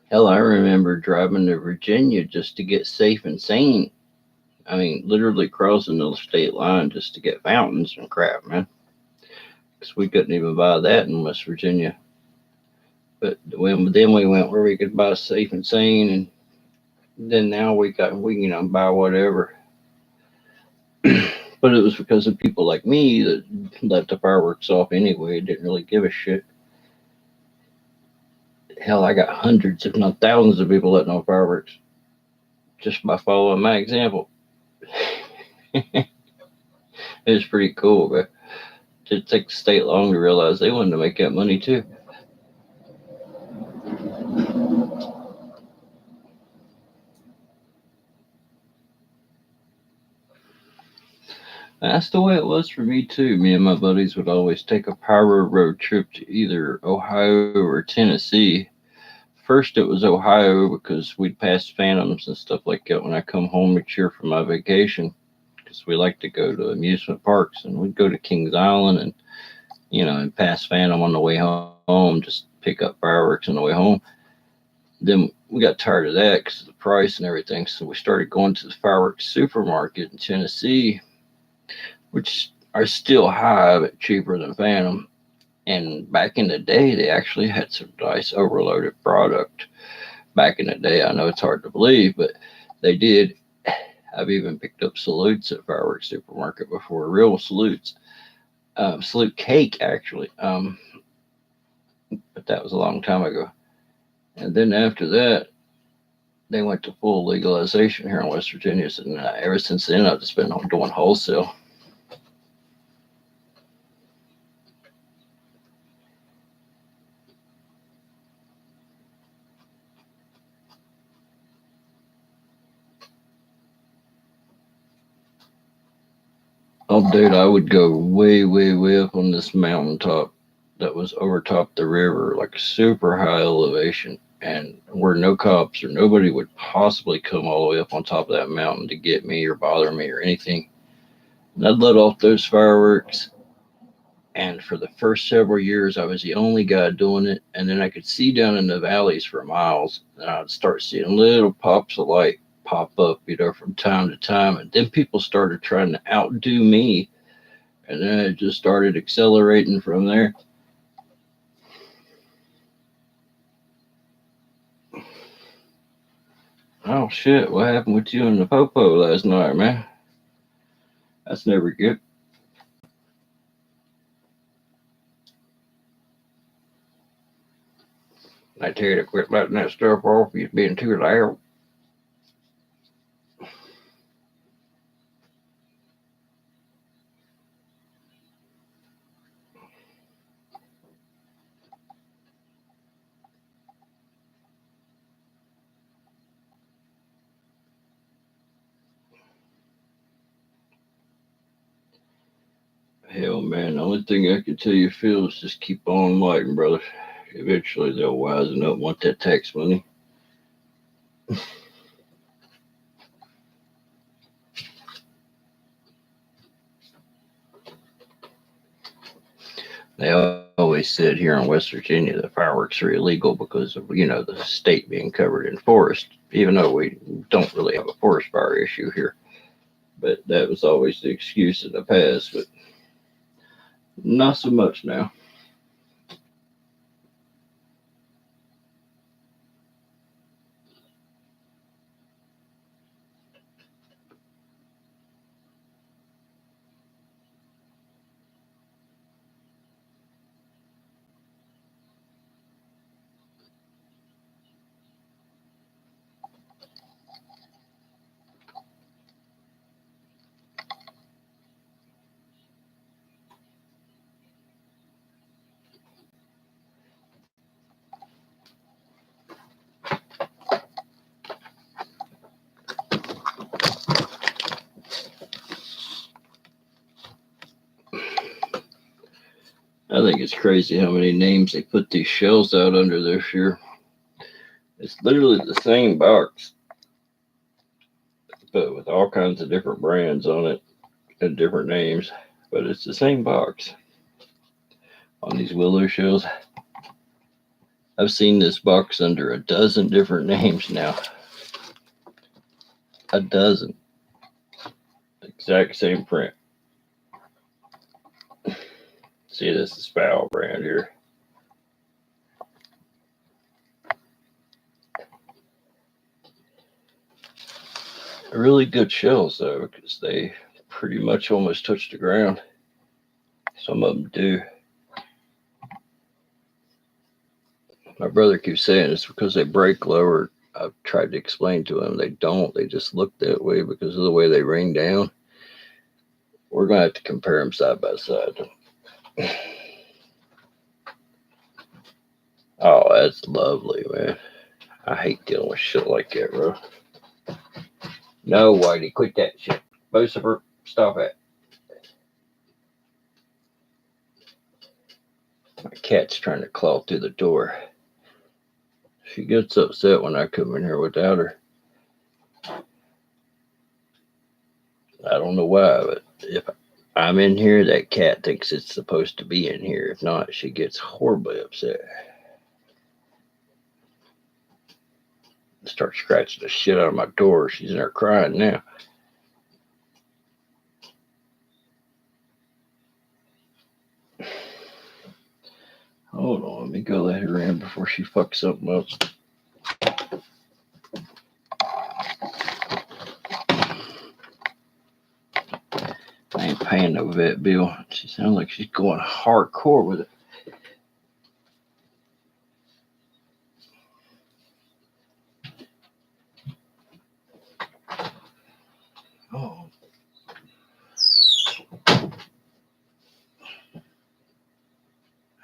Hell, I remember driving to Virginia just to get safe and sane. I mean, literally crossing the state line just to get fountains and crap, man. Because we couldn't even buy that in West Virginia. But then we went where we could buy safe and sane, and then now we can buy whatever. But it was because of people like me that let the fireworks off anyway. Didn't really give a shit. Hell, I got hundreds, if not thousands, of people letting off fireworks just by following my example. It was pretty cool, but it took the state long to realize they wanted to make that money too. That's the way it was for me too. Me and my buddies would always take a pyro road trip to either Ohio or Tennessee. First, it was Ohio because we'd pass Phantoms and stuff like that when I come home each year for my vacation. Because we like to go to amusement parks, and we'd go to Kings Island and pass Phantom on the way home, just pick up fireworks on the way home. Then we got tired of that because of the price and everything, so we started going to the fireworks supermarket in Tennessee, which are still high but cheaper than Phantom. And back in the day, they actually had some nice overloaded product. Back in the day, I know it's hard to believe, but they did. I've even picked up salutes at fireworks supermarket before, real salutes. Salute cake, actually. But that was a long time ago. And then after that, they went to full legalization here in West Virginia. And ever since then, I've just been doing wholesale. Oh, dude, I would go way, way, way up on this mountaintop that was over top the river, like super high elevation, and where no cops or nobody would possibly come all the way up on top of that mountain to get me or bother me or anything. And I'd let off those fireworks, And for the first several years, I was the only guy doing it. And then I could see down in the valleys for miles. And I'd start seeing little pops of light pop up, from time to time. And then people started trying to outdo me. And then it just started accelerating from there. Oh shit, what happened with you and the popo last night, man? That's never good. I tell you to quit letting that stuff off. You're being too loud. Hell, man, the only thing I can tell you, Phil, is just keep on lighting, brother. Eventually they'll wisen up and want that tax money. They always said here in West Virginia that fireworks are illegal because of, the state being covered in forest, even though we don't really have a forest fire issue here. But that was always the excuse in the past, but not so much now. I think it's crazy how many names they put these shells out under this year. It's literally the same box, but with all kinds of different brands on it and different names. But it's the same box on these willow shells. I've seen this box under a dozen different names now. A dozen. Exact same print. See, this is foul brand here. Really good shells though, because they pretty much almost touch the ground. Some of them do. My brother keeps saying it's because they break lower. I've tried to explain to him they don't. They just look that way because of the way they ring down. We're going to have to compare them side by side. Oh, that's lovely, man. I hate dealing with shit like that, bro. No, Whitey, quit that shit. Lucifer, stop it. My cat's trying to claw through the door. She gets upset when I come in here without her. I don't know why, but if I'm in here, that cat thinks it's supposed to be in here. If not, she gets horribly upset. Start scratching the shit out of my door. She's in there crying now. Hold on, let me go let her in before she fucks something else. I ain't paying no vet bill. She sounds like she's going hardcore with it. Oh.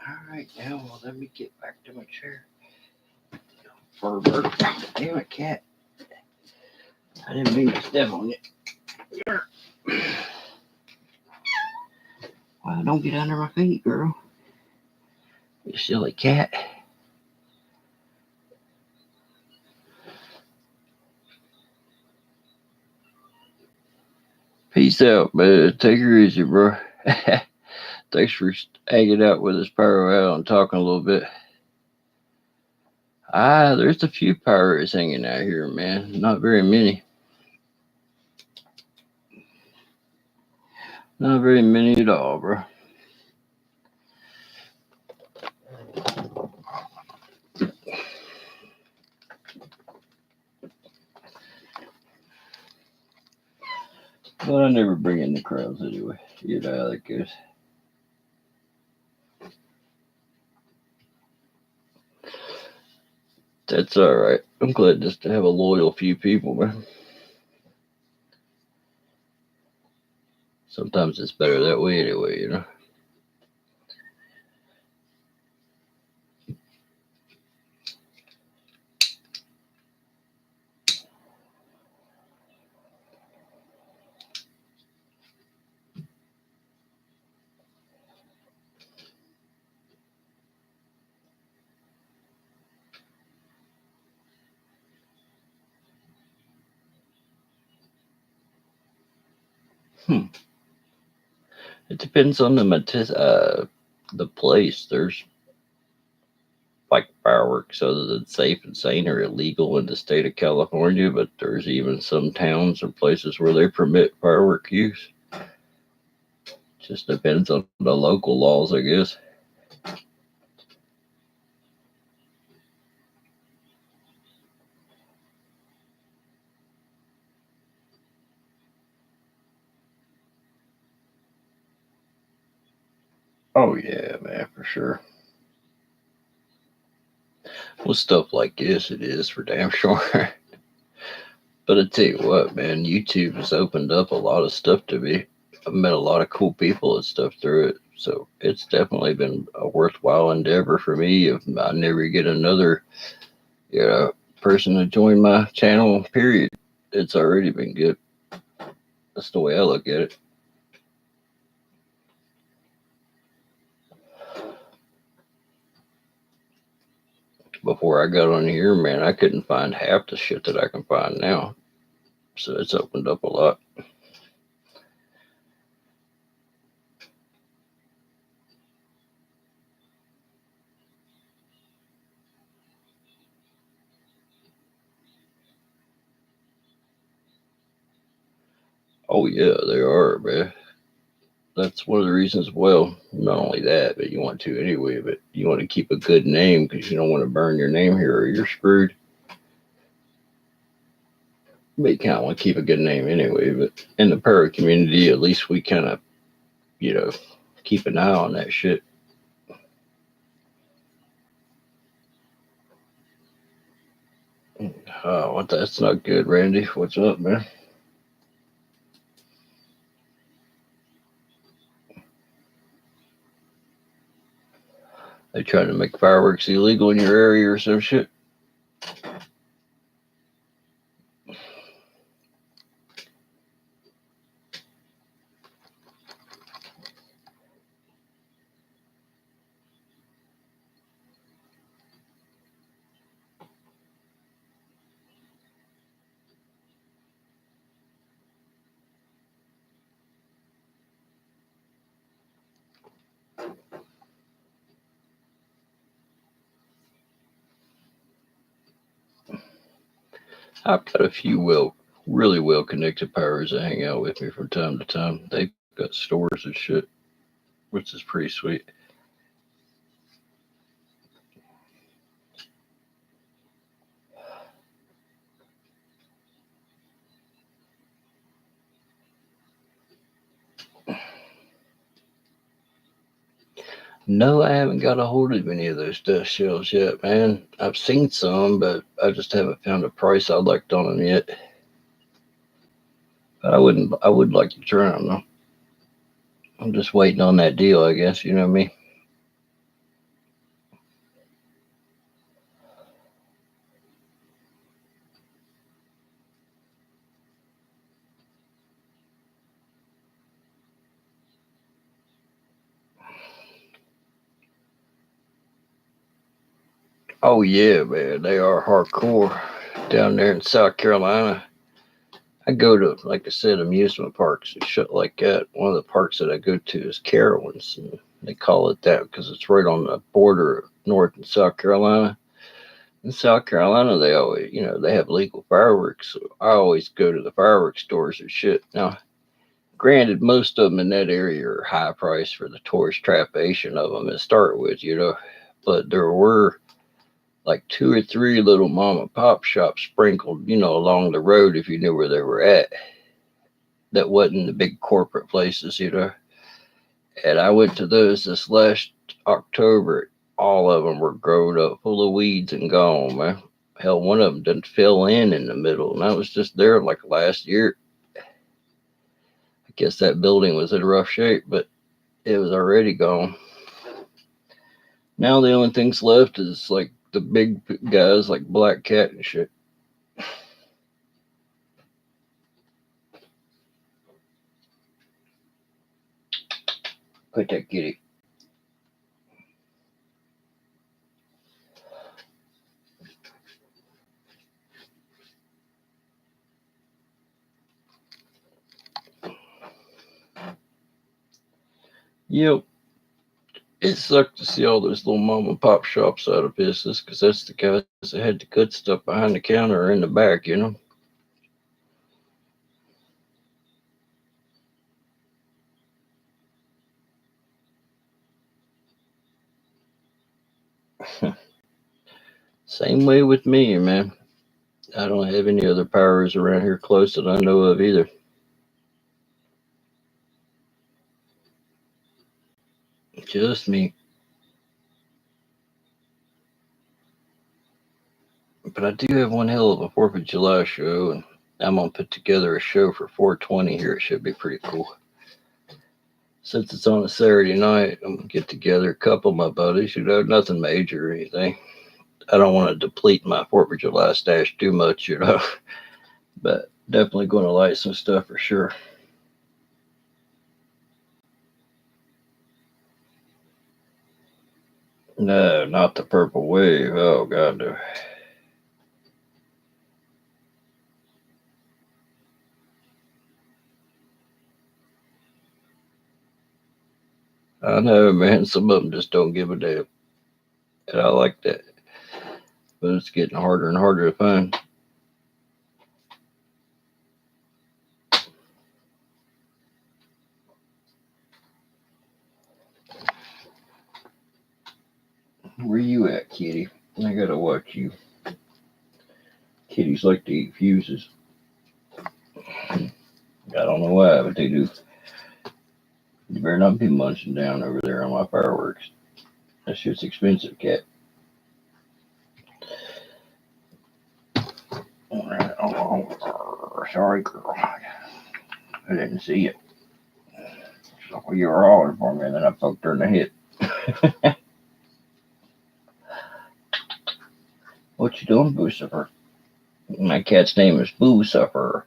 Alright, now well, let me get back to my chair. Fur bird. Damn it, cat. I didn't mean to step on it. Well, don't get under my feet, girl. You silly cat. Peace out, man. Take her easy, bro. Thanks for hanging out with us, Pyro, out and talking a little bit. There's a few pirates hanging out here, man. Not very many. Not very many at all, bro. But I never bring in the crowds anyway. You know how that goes. That's alright. I'm glad just to have a loyal few people, man. Sometimes it's better that way anyway, you know. It depends on the place. There's like fireworks other than safe and sane are illegal in the state of California, but there's even some towns or places where they permit firework use. Just depends on the local laws, I guess. Oh yeah, man, for sure. With stuff like this, it is for damn sure. But I tell you what, man, YouTube has opened up a lot of stuff to me. I've met a lot of cool people and stuff through it. So it's definitely been a worthwhile endeavor for me. If I never get another, person to join my channel, period, it's already been good. That's the way I look at it. Before I got on here, man, I couldn't find half the shit that I can find now. So it's opened up a lot. Oh yeah, they are, man. That's one of the reasons. Well, not only that, but you want to anyway. But you want to keep a good name because you don't want to burn your name here or you're screwed. But you kind of want to keep a good name anyway. But in the pyro community, at least we kind of, keep an eye on that shit. Oh, that's not good, Randy. What's up, man? They trying to make fireworks illegal in your area or some shit? I've got a few really well connected pyros that hang out with me from time to time. They've got stores and shit, which is pretty sweet. No, I haven't got a hold of any of those dust shells yet, man. I've seen some, but I just haven't found a price I liked on them yet. But I would like to try them though. I'm just waiting on that deal, I guess. You know what I mean? Oh yeah, man. They are hardcore down there in South Carolina. I go to, like I said, amusement parks and shit like that. One of the parks that I go to is Carowinds, and they call it that because it's right on the border of North and South Carolina. In South Carolina, they always, they have legal fireworks. So I always go to the fireworks stores and shit. Now, granted, most of them in that area are high price for the tourist trapation of them to start with. But there were like two or three little mom and pop shops sprinkled, along the road if you knew where they were at. That wasn't the big corporate places. And I went to those this last October. All of them were grown up, full of weeds and gone, man. Hell, one of them didn't fill in the middle, and I was just there like last year. I guess that building was in rough shape, but it was already gone. Now the only things left is like the big guys like Black Cat and shit. Put that kitty. Yep. It sucked to see all those little mom and pop shops out of business because that's the guys that had the good stuff behind the counter or in the back. Same way with me, man. I don't have any other powers around here close that I know of either. Just me. But I do have one hell of a 4th of July show, and I'm going to put together a show for 420 here. It should be pretty cool. Since it's on a Saturday night, I'm going to get together a couple of my buddies, nothing major or anything. I don't want to deplete my 4th of July stash too much. But definitely going to light some stuff for sure. No, not the purple wave. Oh, God, no. I know, man. Some of them just don't give a damn. And I like that. But it's getting harder and harder to find. Where you at, kitty? I gotta watch you. Kitties like to eat fuses. I don't know why, but they do. You better not be munching down over there on my fireworks. That shit's expensive, cat. Alright. Oh, sorry, girl. I didn't see it. So you were hollering for me, and then I poked her in the head. What you doing, Boo Suffer? My cat's name is Boo Suffer.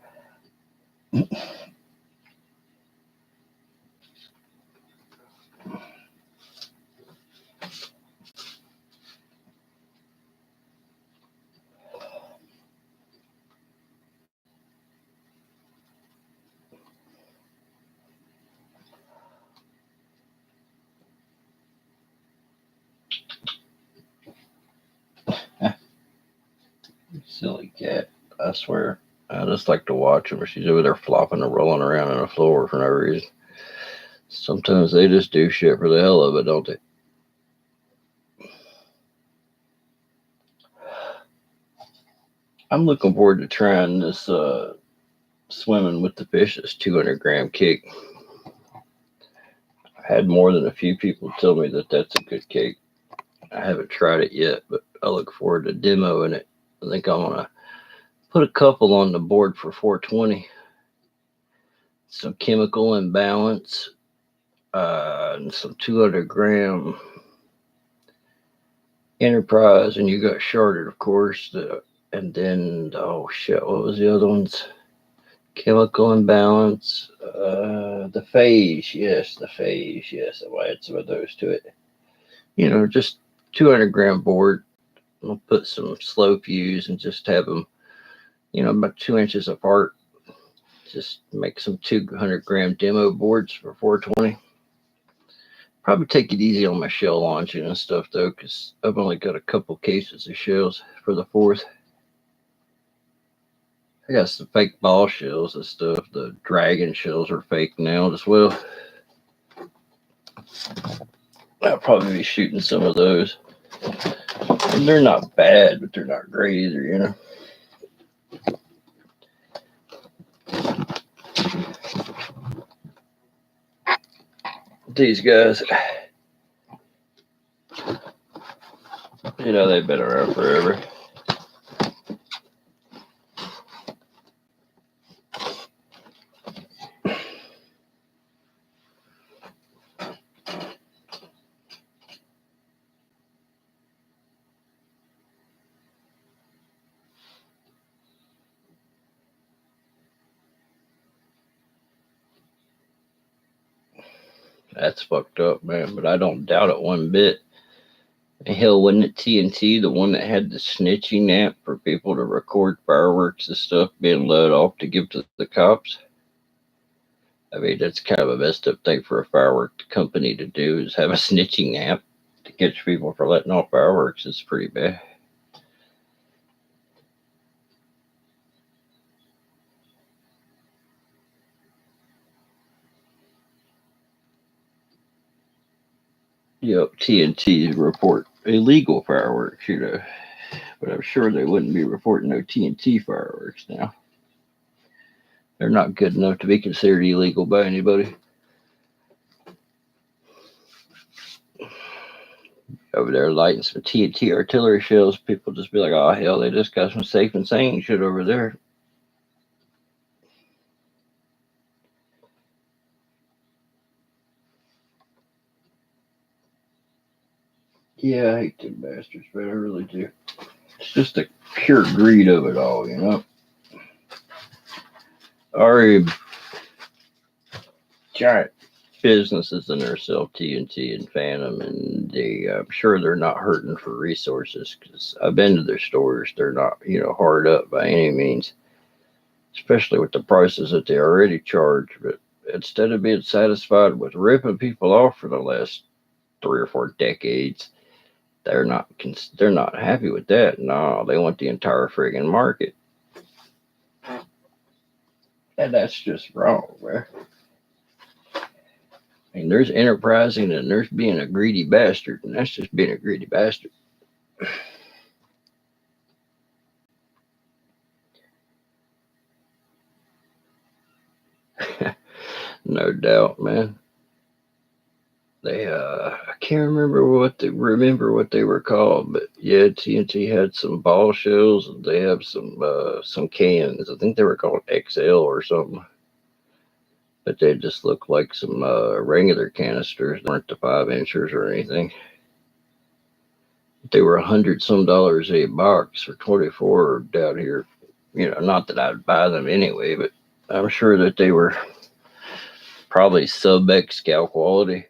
Silly cat. I swear. I just like to watch her. She's over there flopping and rolling around on the floor for no reason. Sometimes they just do shit for the hell of it, don't they? I'm looking forward to trying this swimming with the fish. This 200-gram cake. I had more than a few people tell me that that's a good cake. I haven't tried it yet, but I look forward to demoing it. I think I'm gonna put a couple on the board for 420. Some chemical imbalance, and some 200-gram Enterprise, and you got sharded, of course. And then, oh shit, what was the other ones? Chemical imbalance, the phase, yes, I will add some of those to it. Just 200-gram board. I'll put some slow fuse and just have them, about 2 inches apart. just make some 200-gram demo boards for 420. Probably take it easy on my shell launching and stuff though, because I've only got a couple cases of shells for the 4th. I got some fake ball shells and stuff. The dragon shells are fake now as well. I'll probably be shooting some of those. And they're not bad, but they're not great either, you know. These guys, you know, they've been around forever. That's fucked up, man, but I don't doubt it one bit. Hell, wasn't it TNT, the one that had the snitching app for people to record fireworks and stuff being let off to give to the cops? I mean, that's kind of a messed up thing for a firework company to do, is have a snitching app to catch people for letting off fireworks. It's pretty bad. Yep, TNT report illegal fireworks, you know. But I'm sure they wouldn't be reporting no TNT fireworks now. They're not good enough to be considered illegal by anybody. Over there lighting some TNT artillery shells, people just be like, oh hell, they just got some safe and sane shit over there. Yeah, I hate them bastards, but I really do. It's just the pure greed of it all, you know. Already giant businesses in there sell TNT and Phantom, and I'm sure they're not hurting for resources, because I've been to their stores. They're not, you know, hard up by any means, especially with the prices that they already charge. But instead of being satisfied with ripping people off for the last 3 or 4 decades, they're not happy with that. No, they want the entire friggin' market, and that's just wrong, man. I mean, there's enterprising and there's being a greedy bastard, and that's just being a greedy bastard. No doubt, man. They I can't remember what they were called, but yeah, TNT had some ball shells, and they have some cans. I think they were called XL or something, but they just looked like some regular canisters. They weren't the 5-inchers or anything. They were $100 some a box for 24 down here. You know, not that I'd buy them anyway, but I'm sure that they were probably sub-X scale quality.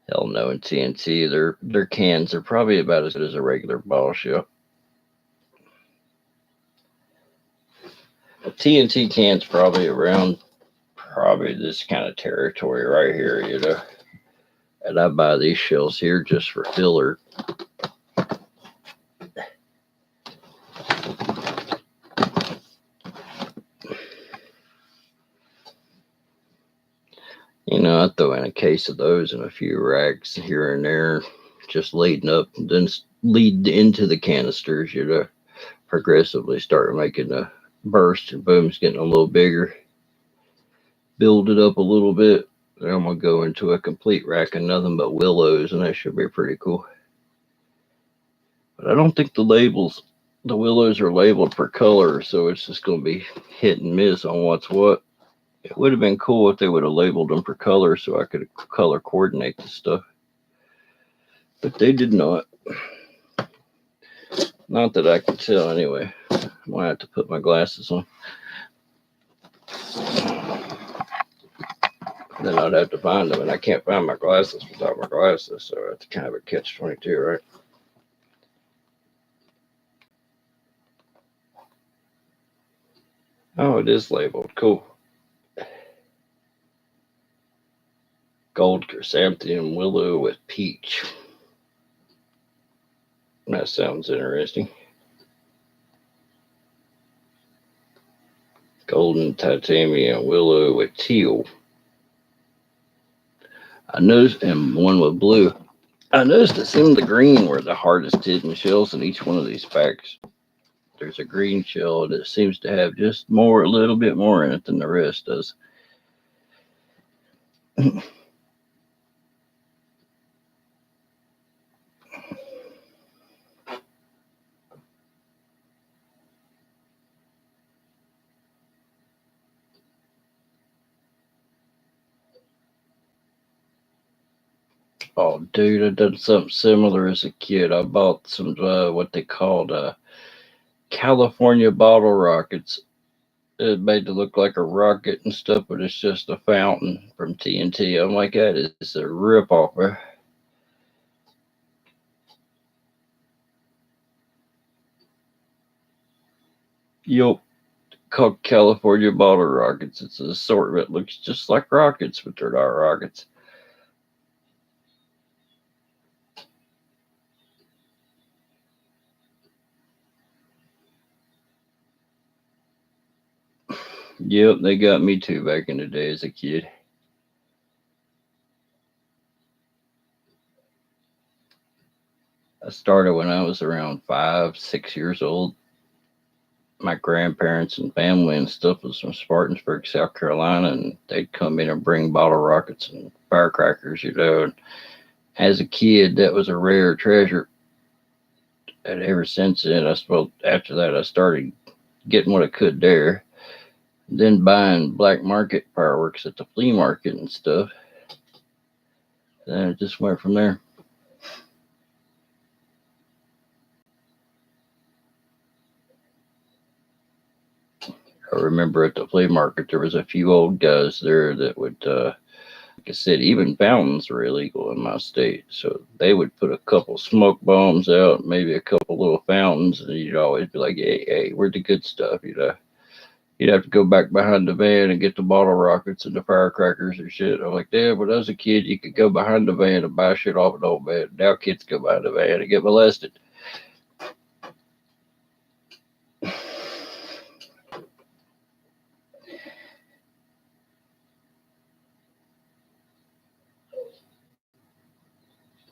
Hell no, in TNT, their cans are probably about as good as a regular ball shell. A TNT can's probably around this kind of territory right here, you know. And I buy these shells here just for filler. You know, I throw in a case of those and a few racks here and there, just leading up, and then lead into the canisters, you know, progressively start making a burst, and boom, it's getting a little bigger. Build it up a little bit. Then I'm going to go into a complete rack of nothing but willows, and that should be pretty cool. But I don't think the willows are labeled per color, so it's just going to be hit and miss on what's what. It would have been cool if they would have labeled them per color so I could color coordinate the stuff. But they did not. Not that I can tell anyway. I might have to put my glasses on. Then I'd have to find them, and I can't find my glasses without my glasses, so it's kind of a catch-22, right? Oh, it is labeled. Cool. Gold chrysanthemum willow with peach. That sounds interesting. Golden titanium willow with teal. I noticed, and one with blue. I noticed that some of the green were the hardest hidden shells in each one of these packs. There's a green shell that seems to have just a little bit more in it than the rest does. Oh, dude, I done something similar as a kid. I bought some what they called California bottle rockets. It made to look like a rocket and stuff, but it's just a fountain from TNT. I'm like, that is a rip off. Yup, called California bottle rockets. It's an assortment. Looks just like rockets, but they're not rockets. Yep, they got me too back in the day as a kid. I started when I was around 5, 6 years old. My grandparents and family and stuff was from Spartansburg, South Carolina, and they'd come in and bring bottle rockets and firecrackers, And as a kid, that was a rare treasure. And ever since then, I suppose after that, I started getting what I could there. Then buying black market fireworks at the flea market and stuff. And it just went from there. I remember at the flea market, there was a few old guys there that would, like I said, even fountains were illegal in my state. So they would put a couple smoke bombs out, maybe a couple little fountains, and you'd always be like, hey, where's the good stuff? You'd have to go back behind the van and get the bottle rockets and the firecrackers and shit. I'm like, yeah, when I was a kid, you could go behind the van and buy shit off an old man. Now kids go behind the van and get molested.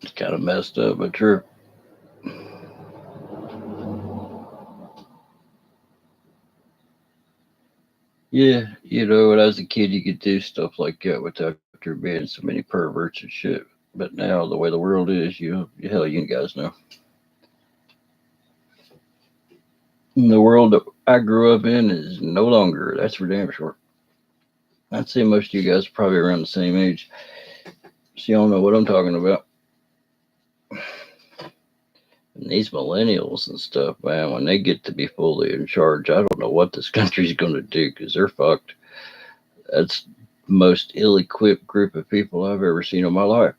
It's kind of messed up, but true. Yeah, when I was a kid, you could do stuff like that without there being so many perverts and shit. But now, the way the world is, hell, you guys know. The world that I grew up in is no longer. That's for damn sure. I'd say most of you guys are probably around the same age, so y'all know what I'm talking about. And these millennials and stuff, man, when they get to be fully in charge, I don't know what this country's going to do because they're fucked. That's the most ill-equipped group of people I've ever seen in my life.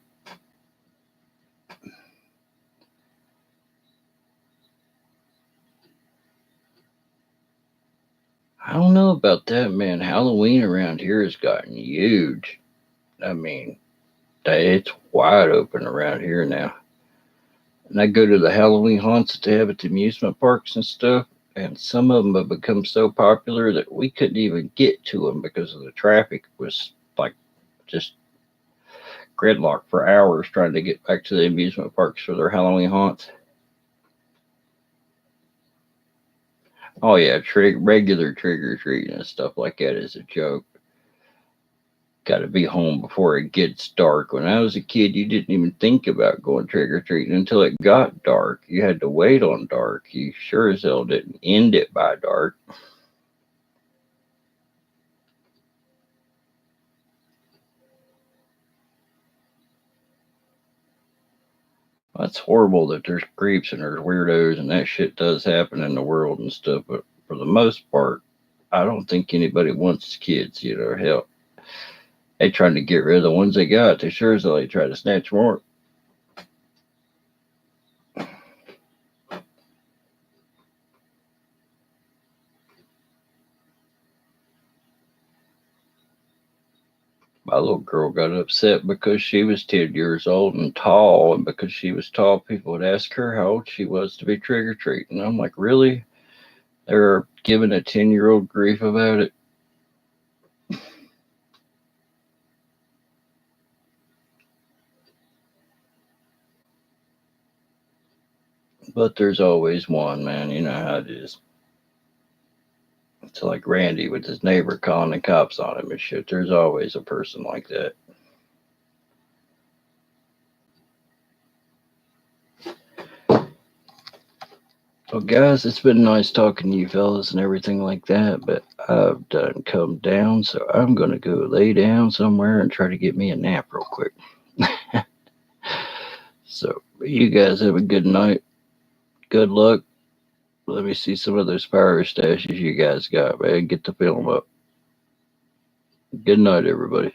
I don't know about that, man. Halloween around here has gotten huge. I mean, it's wide open around here now. And I go to the Halloween haunts that they have at the amusement parks and stuff, and some of them have become so popular that we couldn't even get to them because of the traffic was like just gridlock for hours trying to get back to the amusement parks for their Halloween haunts. Oh yeah, regular trick or treating and stuff like that is a joke. Got to be home before it gets dark. When I was a kid, you didn't even think about going trick or treating until it got dark. You had to wait on dark. You sure as hell didn't end it by dark. That's horrible that there's creeps and there's weirdos and that shit does happen in the world and stuff. But for the most part, I don't think anybody wants kids. Hell, they trying to get rid of the ones they got. They sure as hell they try to snatch more. My little girl got upset because she was 10 years old and tall, and because she was tall, people would ask her how old she was to be trick or treating. I'm like, really? They're giving a 10-year-old grief about it. But there's always one, man. You know how it is. It's like Randy with his neighbor calling the cops on him and shit. There's always a person like that. Well, guys, it's been nice talking to you fellas and everything like that, but I've done come down, so I'm going to go lay down somewhere and try to get me a nap real quick. So, you guys have a good night. Good luck. Let me see some of those pyro stashes you guys got, man. Get the film up. Good night, everybody.